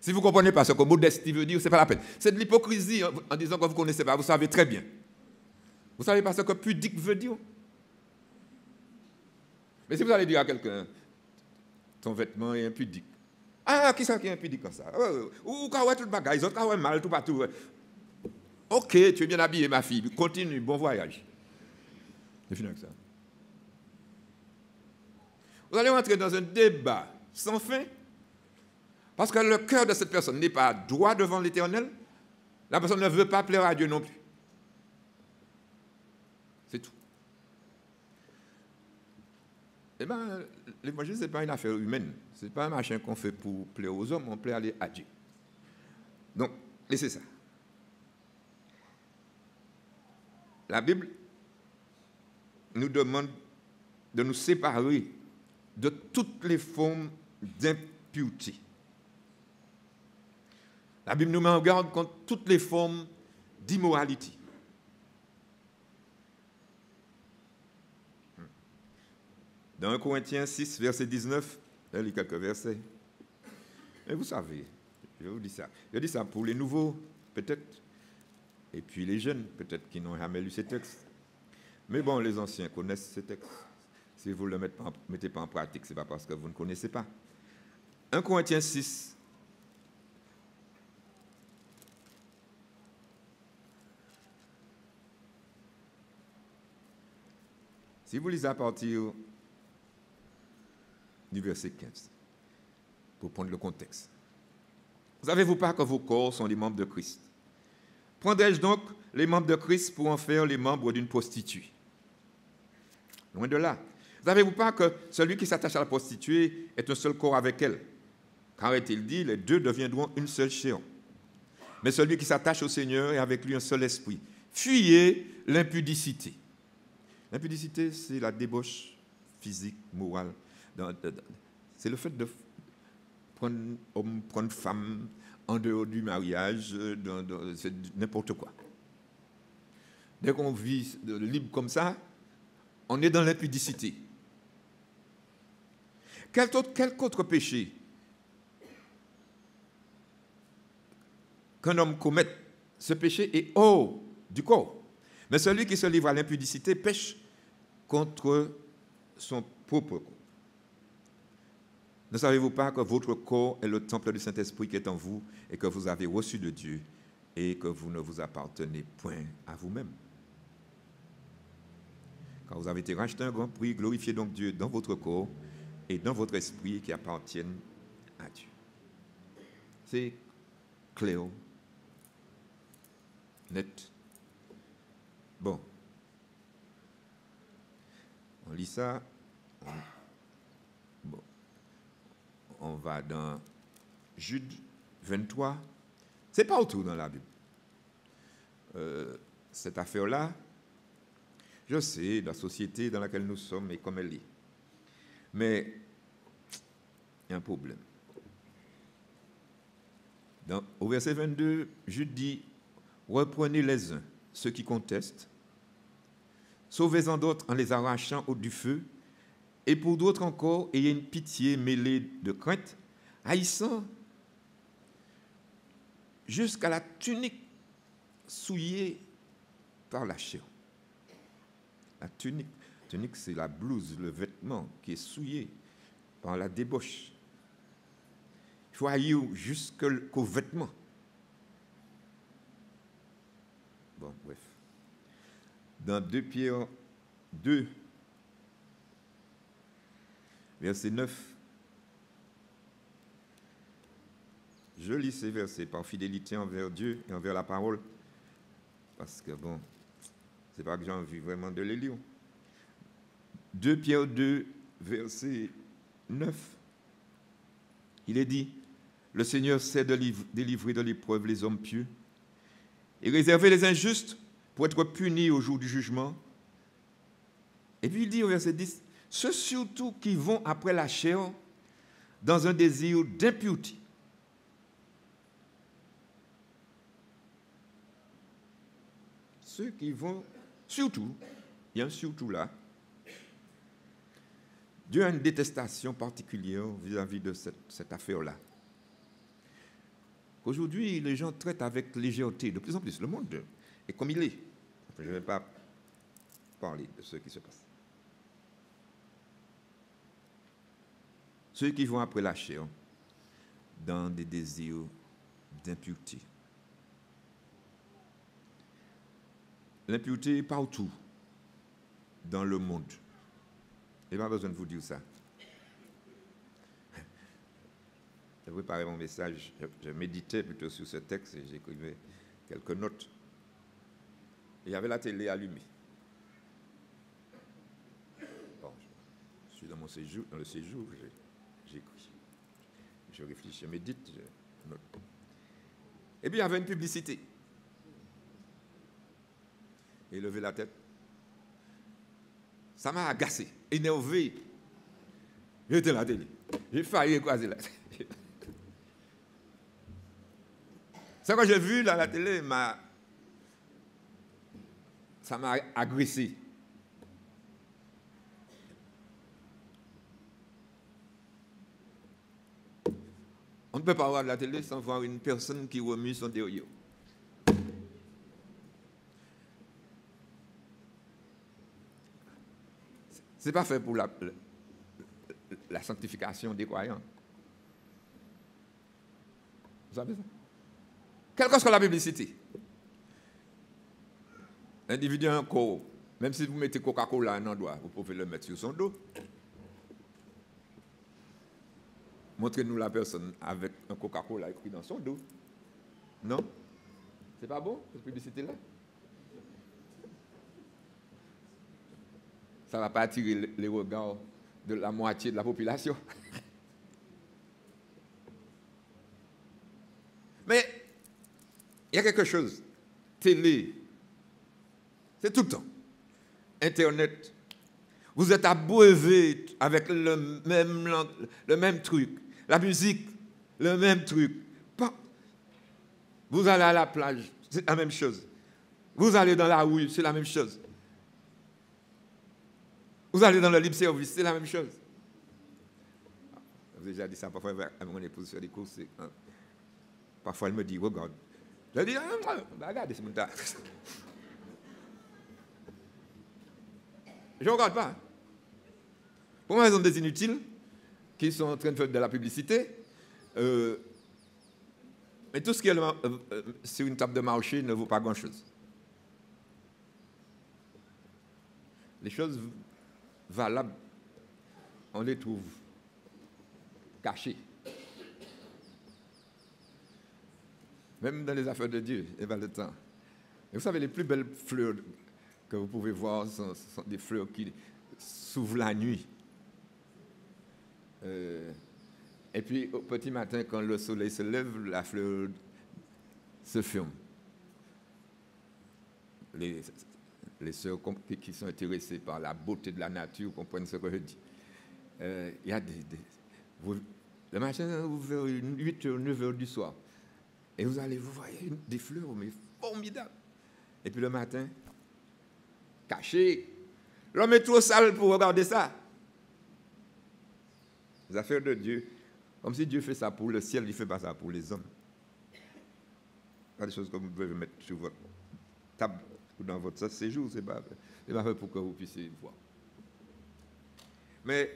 Si vous ne comprenez pas ce que modestie veut dire, ce n'est pas la peine. C'est de l'hypocrisie en disant que vous ne connaissez pas. Vous savez très bien. Vous ne savez pas ce que pudique veut dire. Mais si vous allez dire à quelqu'un, ton vêtement est impudique. Ah, qui est impudique comme ça? Ou quand tout le bagage, ils ont quand même mal, tout partout. Ok, tu es bien habillée, ma fille. Continue, bon voyage. C'est fini avec ça. Vous allez rentrer dans un débat sans fin. Parce que le cœur de cette personne n'est pas droit devant l'Éternel. La personne ne veut pas plaire à Dieu non plus. C'est tout. Eh bien, l'évangile, ce n'est pas une affaire humaine. Ce n'est pas un machin qu'on fait pour plaire aux hommes, on plaît aller à Dieu. Donc, laissez ça. La Bible nous demande de nous séparer de toutes les formes d'impureté. La Bible nous met en garde contre toutes les formes d'immoralité. Dans 1 Corinthiens 6, verset 19, je lis quelques versets. Et vous savez, je vous dis ça. Je dis ça pour les nouveaux, peut-être, et puis les jeunes, peut-être, qui n'ont jamais lu ces textes. Mais bon, les anciens connaissent ces textes. Si vous ne le mettez pas en pratique, ce n'est pas parce que vous ne connaissez pas. 1 Corinthiens 6, si vous lisez à partir du verset 15, pour prendre le contexte. Ne savez-vous pas que vos corps sont les membres de Christ? Prendrai-je donc les membres de Christ pour en faire les membres d'une prostituée? Loin de là. Savez-vous pas que celui qui s'attache à la prostituée est un seul corps avec elle? Car est-il dit, les deux deviendront une seule chair. Mais celui qui s'attache au Seigneur est avec lui un seul esprit. Fuyez l'impudicité. L'impudicité, c'est la débauche physique, morale. C'est le fait de prendre homme, prendre femme en dehors du mariage, c'est n'importe quoi. Dès qu'on vit libre comme ça, on est dans l'impudicité. Quel autre péché qu'un homme commette? Ce péché est hors du corps. Mais celui qui se livre à l'impudicité pêche contre son propre corps. Ne savez-vous pas que votre corps est le temple du Saint-Esprit qui est en vous et que vous avez reçu de Dieu et que vous ne vous appartenez point à vous-même? Quand vous avez été racheté un grand prix, glorifiez donc Dieu dans votre corps et dans votre esprit qui appartiennent à Dieu. C'est clair, net. Bon. On lit ça. Bon. On va dans Jude 23. C'est partout dans la Bible. Cette affaire-là, je sais, la société dans laquelle nous sommes est comme elle est. Mais il y a un problème. Au verset 22, Jude dit, reprenez les uns, ceux qui contestent, sauvez-en d'autres en les arrachant du feu, et pour d'autres encore, ayez une pitié mêlée de crainte, haïssant jusqu'à la tunique souillée par la chair. La tunique, c'est la blouse, le vêtement qui est souillé par la débauche. Il faut haïr jusqu'au vêtement. Bon, bref. Dans 2 Pierre 2, verset 9, je lis ces versets par fidélité envers Dieu et envers la parole, parce que bon, c'est pas que j'ai envie vraiment de les lire. 2 Pierre 2, verset 9, il est dit, le Seigneur sait délivrer de l'épreuve les hommes pieux et réserver les injustes pour être punis au jour du jugement. Et puis il dit au verset 10, ceux surtout qui vont après la chair dans un désir d'impureté. Ceux qui vont, surtout, il y a un surtout là, Dieu a une détestation particulière vis-à-vis de cette affaire-là. Aujourd'hui, les gens traitent avec légèreté, de plus en plus, le monde est comme il est. Je ne vais pas parler de ce qui se passe. Ceux qui vont après la chair dans des désirs d'impureté. L'impureté est partout dans le monde. Il n'y a pas besoin de vous dire ça. J'ai préparé mon message, je méditais plutôt sur ce texte et j'écrivais quelques notes. Il y avait la télé allumée. Bon, je suis dans mon séjour, dans le séjour, j'écris. Je réfléchis, je médite, je note. Et puis il y avait une publicité. Et levé la tête. Ça m'a agacé, énervé. J'étais à la télé. J'ai failli écraser la télé. Ce que j'ai vu là, à la télé, ça m'a agressé. On ne peut pas voir de la télé sans voir une personne qui remue son derrière. Ce n'est pas fait pour la sanctification des croyants. Vous savez ça? Quelle que soit la publicité, l'individu a un corps. Même si vous mettez Coca-Cola à un endroit, vous pouvez le mettre sur son dos. Montrez-nous la personne avec un Coca-Cola écrit dans son dos. Non? C'est pas bon, cette publicité-là? ça ne va pas attirer les regards de la moitié de la population. Mais il y a quelque chose. Télé, c'est tout le temps. Internet, vous êtes abreuvé avec le même truc. La musique, le même truc. Vous allez à la plage, c'est la même chose. Vous allez dans la rue, c'est la même chose. Vous allez dans le libre service, c'est la même chose. J'ai déjà dit ça parfois à mon épouse sur les courses. Parfois, elle me dit, regarde. Je dis, regardez ce monde-là. Je ne regarde pas. Pour moi, ils sont des inutiles qui sont en train de faire de la publicité. Mais tout ce qui est sur une table de marché ne vaut pas grand-chose. Les choses valables, on les trouve cachées. Même dans les affaires de Dieu, il n'y a pas le temps. Et vous savez, les plus belles fleurs que vous pouvez voir sont des fleurs qui s'ouvrent la nuit. Et puis, au petit matin, quand le soleil se lève, la fleur se ferme. Les sœurs qui sont intéressées par la beauté de la nature comprennent ce que je dis. Il y a le matin, vous verrez 8h, 9h du soir. Et vous voyez des fleurs, mais formidables. Et puis le matin, caché. L'homme est trop sale pour regarder ça. Les affaires de Dieu, comme si Dieu fait ça pour le ciel, il ne fait pas ça pour les hommes. Il y a des choses que vous devez mettre sur votre table ou dans votre séjour, ce n'est pas fait pour que vous puissiez voir. Mais,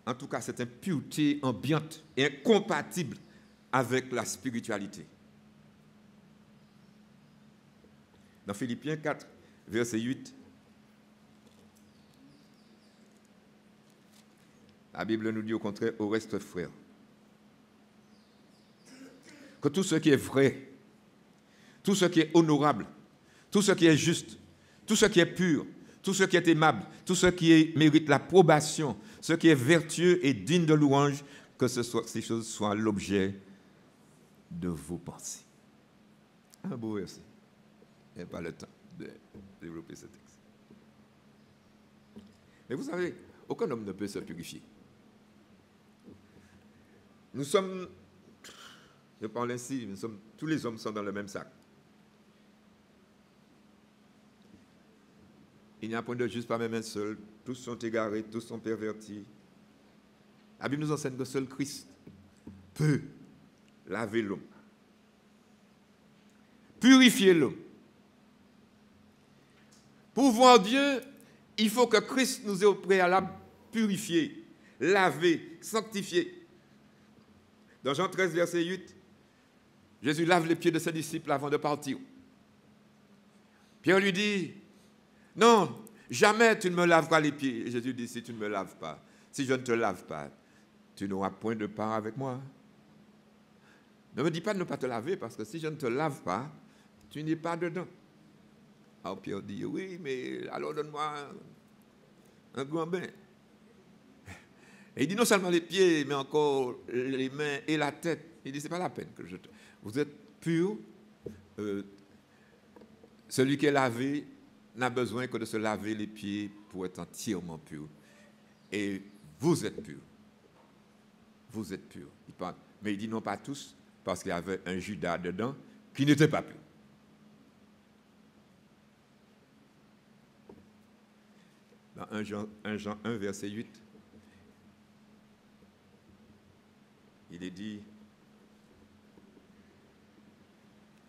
en tout cas, cette impureté ambiante est incompatible avec la spiritualité. Dans Philippiens 4, verset 8, la Bible nous dit au contraire, au reste, frères, que tout ce qui est vrai, tout ce qui est honorable, tout ce qui est juste, tout ce qui est pur, tout ce qui est aimable, tout ce qui mérite l'approbation, ce qui est vertueux et digne de louange, que ces choses soient l'objet de vos pensées. Un beau verset. Il n'y a pas le temps de développer ce texte. Mais vous savez, aucun homme ne peut se purifier. Nous sommes, je parle ainsi, tous les hommes sont dans le même sac. Il n'y a point de juste pas même un seul. Tous sont égarés, tous sont pervertis. La Bible nous enseigne que seul Christ peut laver l'homme, purifier l'homme. Pour voir Dieu, il faut que Christ nous ait au préalable purifié, lavé, sanctifié. Dans Jean 13, verset 8, Jésus lave les pieds de ses disciples avant de partir. Pierre lui dit, non, jamais tu ne me laveras les pieds. Et Jésus dit, si tu ne me laves pas, si je ne te lave pas, tu n'auras point de part avec moi. Ne me dis pas de ne pas te laver, parce que si je ne te lave pas, tu n'es pas dedans. Alors Pierre dit, oui, mais alors donne-moi un grand bain. Et il dit non seulement les pieds, mais encore les mains et la tête. Il dit, c'est pas la peine que je te... Vous êtes pur. Celui qui est lavé n'a besoin que de se laver les pieds pour être entièrement pur. Et vous êtes pur. Vous êtes pur. Mais il dit non pas tous, parce qu'il y avait un Judas dedans qui n'était pas pur. Dans 1 Jean 1, verset 8, il est dit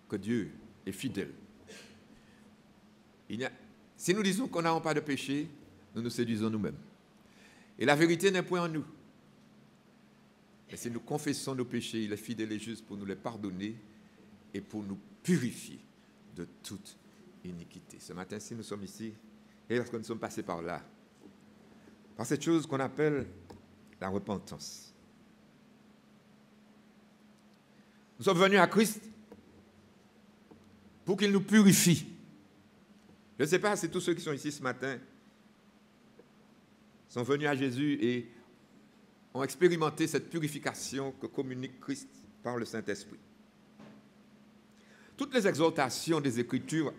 que Dieu est fidèle. Si nous disons qu'on n'a pas de péché, nous nous séduisons nous-mêmes. Et la vérité n'est point en nous. Mais si nous confessons nos péchés, il est fidèle et juste pour nous les pardonner et pour nous purifier de toute iniquité. Ce matin, si nous sommes ici, et parce que nous sommes passés par là, par cette chose qu'on appelle la repentance. Nous sommes venus à Christ pour qu'il nous purifie. Je ne sais pas si tous ceux qui sont ici ce matin sont venus à Jésus et ont expérimenté cette purification que communique Christ par le Saint-Esprit. Toutes les exhortations des Écritures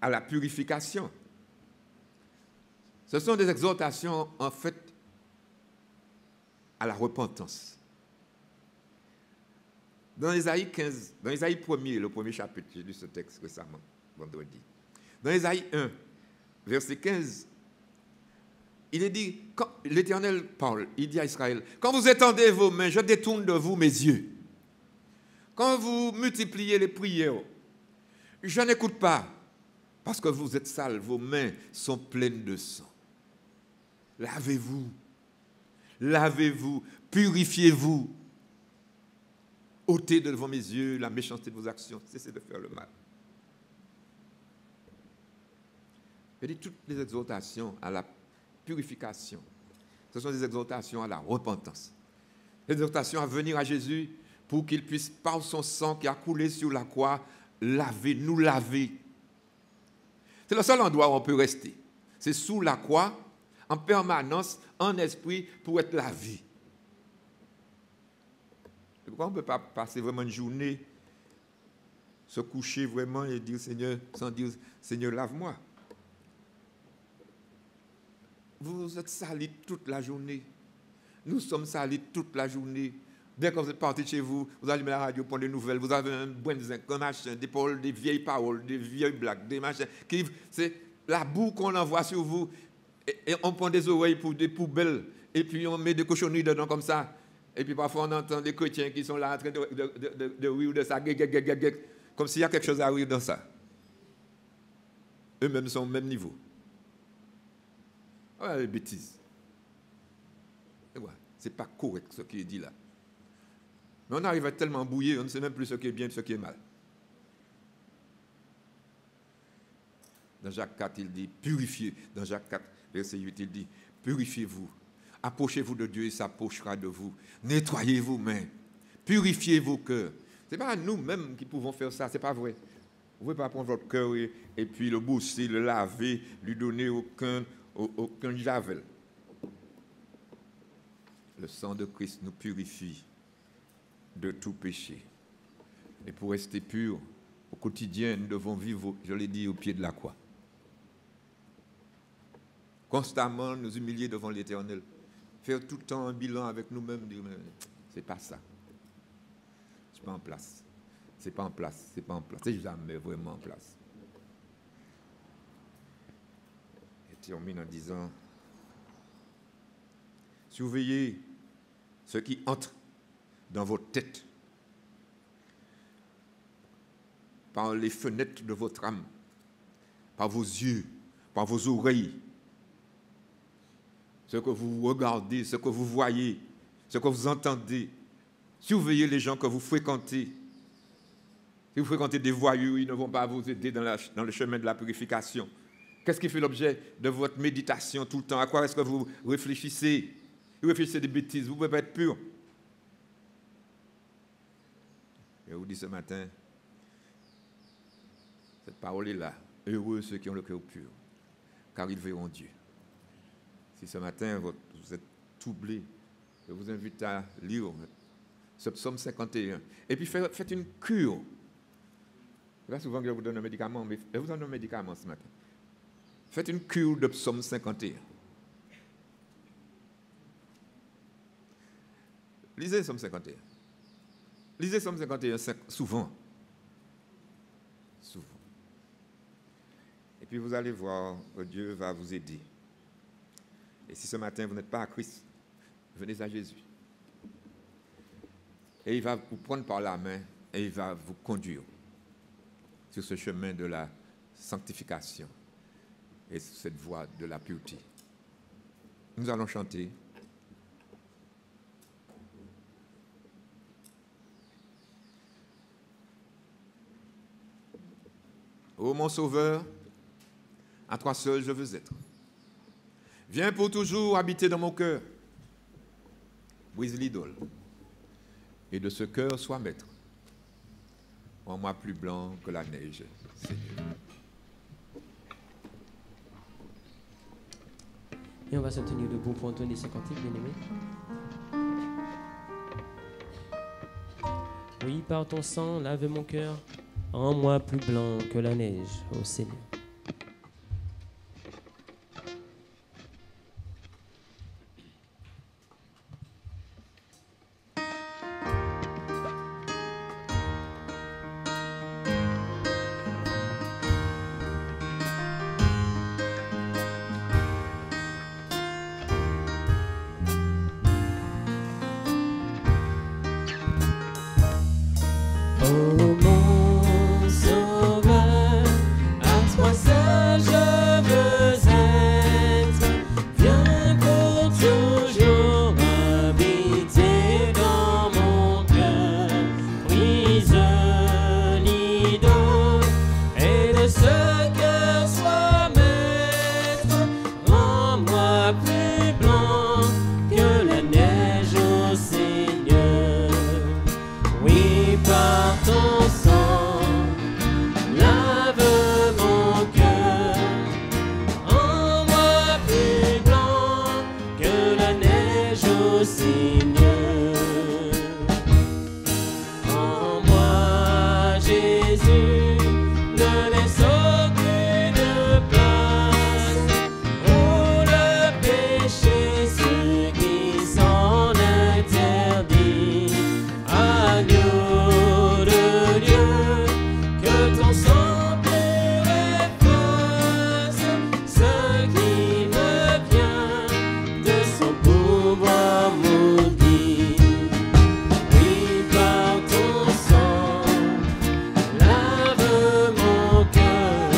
à la purification, ce sont des exhortations en fait à la repentance. Dans Ésaïe 15, dans Ésaïe 1er, le premier chapitre, j'ai lu ce texte récemment, vendredi. Dans Ésaïe 1, verset 15, il est dit, quand l'Éternel parle, il dit à Israël, quand vous étendez vos mains, je détourne de vous mes yeux. Quand vous multipliez les prières, je n'écoute pas, parce que vous êtes sales, vos mains sont pleines de sang. Lavez-vous, lavez-vous, purifiez-vous. Ôtez devant mes yeux la méchanceté de vos actions, cessez de faire le mal. Il dit toutes les exhortations à la purification, ce sont des exhortations à la repentance. Des exhortations à venir à Jésus pour qu'il puisse, par son sang qui a coulé sur la croix, nous laver. C'est le seul endroit où on peut rester. C'est sous la croix, en permanence, en esprit, pour être lavé. Pourquoi on ne peut pas passer vraiment une journée, se coucher vraiment et dire Seigneur, sans dire Seigneur, lave-moi. Vous êtes salis toute la journée. Nous sommes salis toute la journée. Dès que vous êtes parti de chez vous, vous allumez la radio pour des nouvelles, vous avez un bon zinc, un machin, des paroles, des vieilles paroles, des vieilles blagues, des machins. C'est la boue qu'on envoie sur vous. Et on prend des oreilles pour des poubelles. Et puis on met des cochonneries dedans comme ça. Et puis parfois on entend des chrétiens qui sont là en train de rire de ça, comme s'il y a quelque chose à rire dans ça. Eux-mêmes sont au même niveau. Ah, les bêtises. Ce n'est pas correct ce qui est dit là. Mais on arrive à être tellement bouillé, on ne sait même plus ce qui est bien et ce qui est mal. Dans Jacques 4, il dit purifiez. Dans Jacques 4, verset 8, il dit purifiez-vous. Approchez-vous de Dieu, il s'approchera de vous. Nettoyez vos mains. Purifiez vos cœurs. Ce n'est pas nous-mêmes qui pouvons faire ça, ce n'est pas vrai. Vous ne pouvez pas prendre votre cœur et puis le bosser, le laver, lui donner aucun javel. Le sang de Christ nous purifie de tout péché. Et pour rester purs, au quotidien, nous devons vivre, je l'ai dit, au pied de la croix. Constamment nous humilier devant l'Éternel. Faire tout le temps un bilan avec nous-mêmes, dire, c'est pas ça. C'est pas en place. C'est pas en place. C'est pas en place. C'est jamais vraiment en place. Et termine en disant, surveillez ce qui entre dans votre tête par les fenêtres de votre âme, par vos yeux, par vos oreilles. Ce que vous regardez, ce que vous voyez, ce que vous entendez. Surveillez les gens que vous fréquentez. Si vous fréquentez des voyous, ils ne vont pas vous aider dans le chemin de la purification. Qu'est-ce qui fait l'objet de votre méditation tout le temps? À quoi est-ce que vous réfléchissez? Vous réfléchissez des bêtises, vous ne pouvez pas être pur. Je vous dis ce matin, cette parole est là. Heureux ceux qui ont le cœur pur, car ils verront Dieu. Si ce matin vous êtes troublé, je vous invite à lire ce psaume 51. Et puis faites une cure. C'est pas souvent que je vous donne un médicament, mais je vous donne un médicament ce matin. Faites une cure de psaume 51. Lisez psaume 51. Lisez psaume 51 souvent. Souvent. Et puis vous allez voir que Dieu va vous aider. Et si ce matin vous n'êtes pas à Christ, venez à Jésus. Et il va vous prendre par la main et il va vous conduire sur ce chemin de la sanctification et sur cette voie de la pureté. Nous allons chanter. Ô mon Sauveur, à toi seul je veux être. Viens pour toujours habiter dans mon cœur. Brise l'idole. Et de ce cœur sois maître. Rends-moi plus blanc que la neige, Seigneur. Et on va se tenir debout pour entonner ce cantique, bien-aimé. Oui, par ton sang, lave mon cœur. Rends-moi plus blanc que la neige, ô Seigneur. Oh mon sauveur, à toi seul je veux être. Viens pour toujours habiter dans mon cœur. Brise l'idole et de ce cœur sois maître. Rends-moi plus blanc que la neige, ô Seigneur. Oui, par ton sang, lave mon cœur. Rends-moi plus blanc que la neige, ô Seigneur. En moi, Jésus, ne laisse aucune place où le péché ce qui s'en interdit. Agneau de Dieu, que ton sang pur efface ce qui me vient de son pouvoir maudit. Oui, par ton sang, lave mon cœur.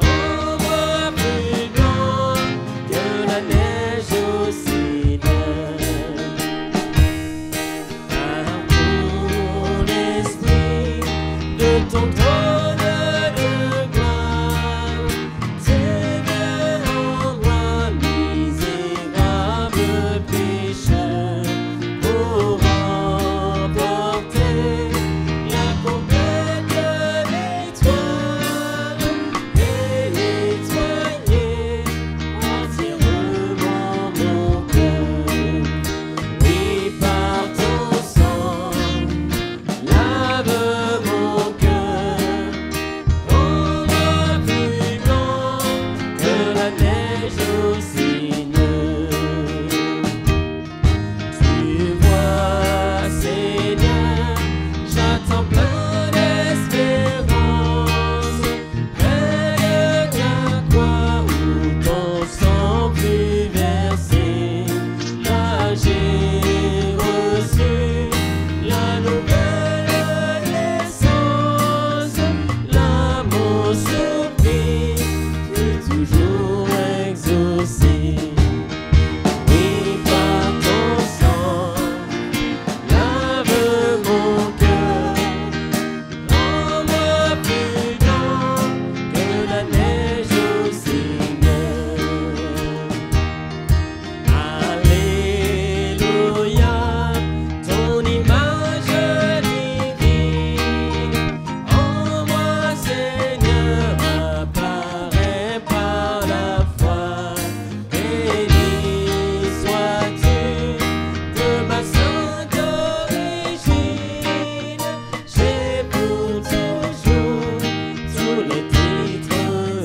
Rends-moi plus blanc que la neige, ô Seigneur. Par ton esprit, de ton trône de gloire, Seigneur, en moi, misérable pécheur, pour remporter la conquête victoire et nettoyer entièrement mon cœur. Oui, par ton sang, lave mon cœur. Rends-moi plus blanc que la neige, ô Seigneur. Tu vois, Seigneur, j'attends plein d'espérance. Près de ta croix où ton sang fut versé, là j'ai reçu la nouvelle naissance. Là mon soupir fut toujours exaucé. Oui, par ton sang, lave mon cœur. Rends-moi plus blanc que la neige, ô Seigneur. Alléluia, ton image divine en moi, Seigneur, apparaît par la foi. Béni sois-tu de ma sainte origine. J'ai pour toujours tous les titres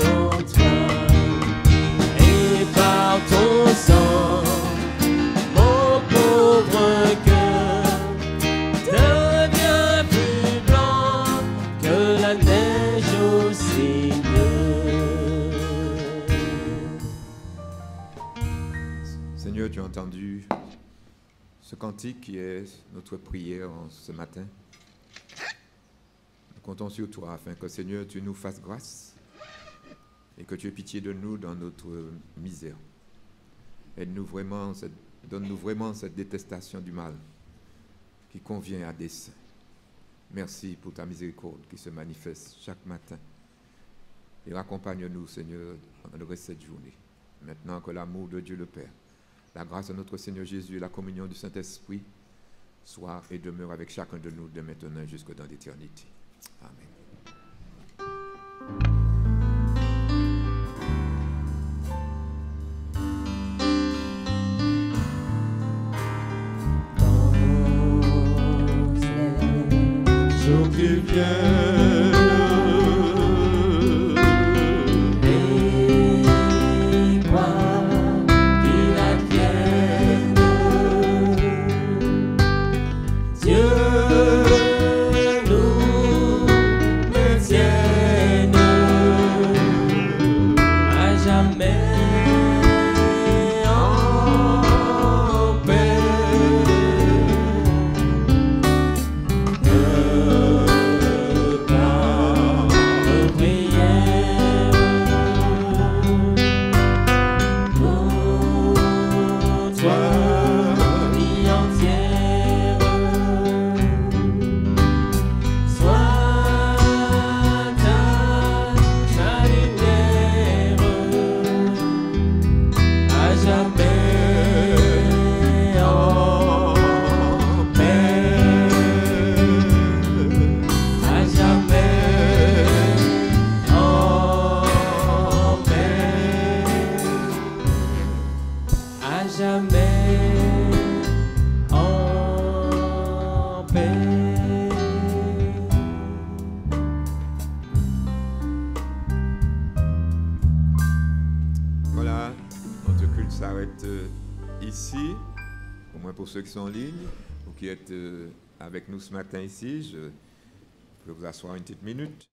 en toi. Et par ton sang, mon pauvre cœur devient plus blanc que la neige, ô Seigneur. Seigneur, tu as entendu ce cantique qui est notre prière en ce matin. Nous comptons sur toi afin que, Seigneur, tu nous fasses grâce et que tu aies pitié de nous dans notre misère. Aide-nous vraiment, donne-nous vraiment cette détestation du mal qui convient à des saints. Merci pour ta miséricorde qui se manifeste chaque matin. Et accompagne-nous, Seigneur, dans le reste de cette journée. Maintenant que l'amour de Dieu le Père, la grâce de notre Seigneur Jésus et la communion du Saint-Esprit soient et demeurent avec chacun de nous de maintenant jusque dans l'éternité. Jour qui viennent, et quoi qu'il advienne, Dieu nous maintienne à jamais en paix. Voilà, notre culte s'arrête ici, au moins pour ceux qui sont en ligne, ou qui êtes avec nous ce matin ici. Je peux vous asseoir une petite minute.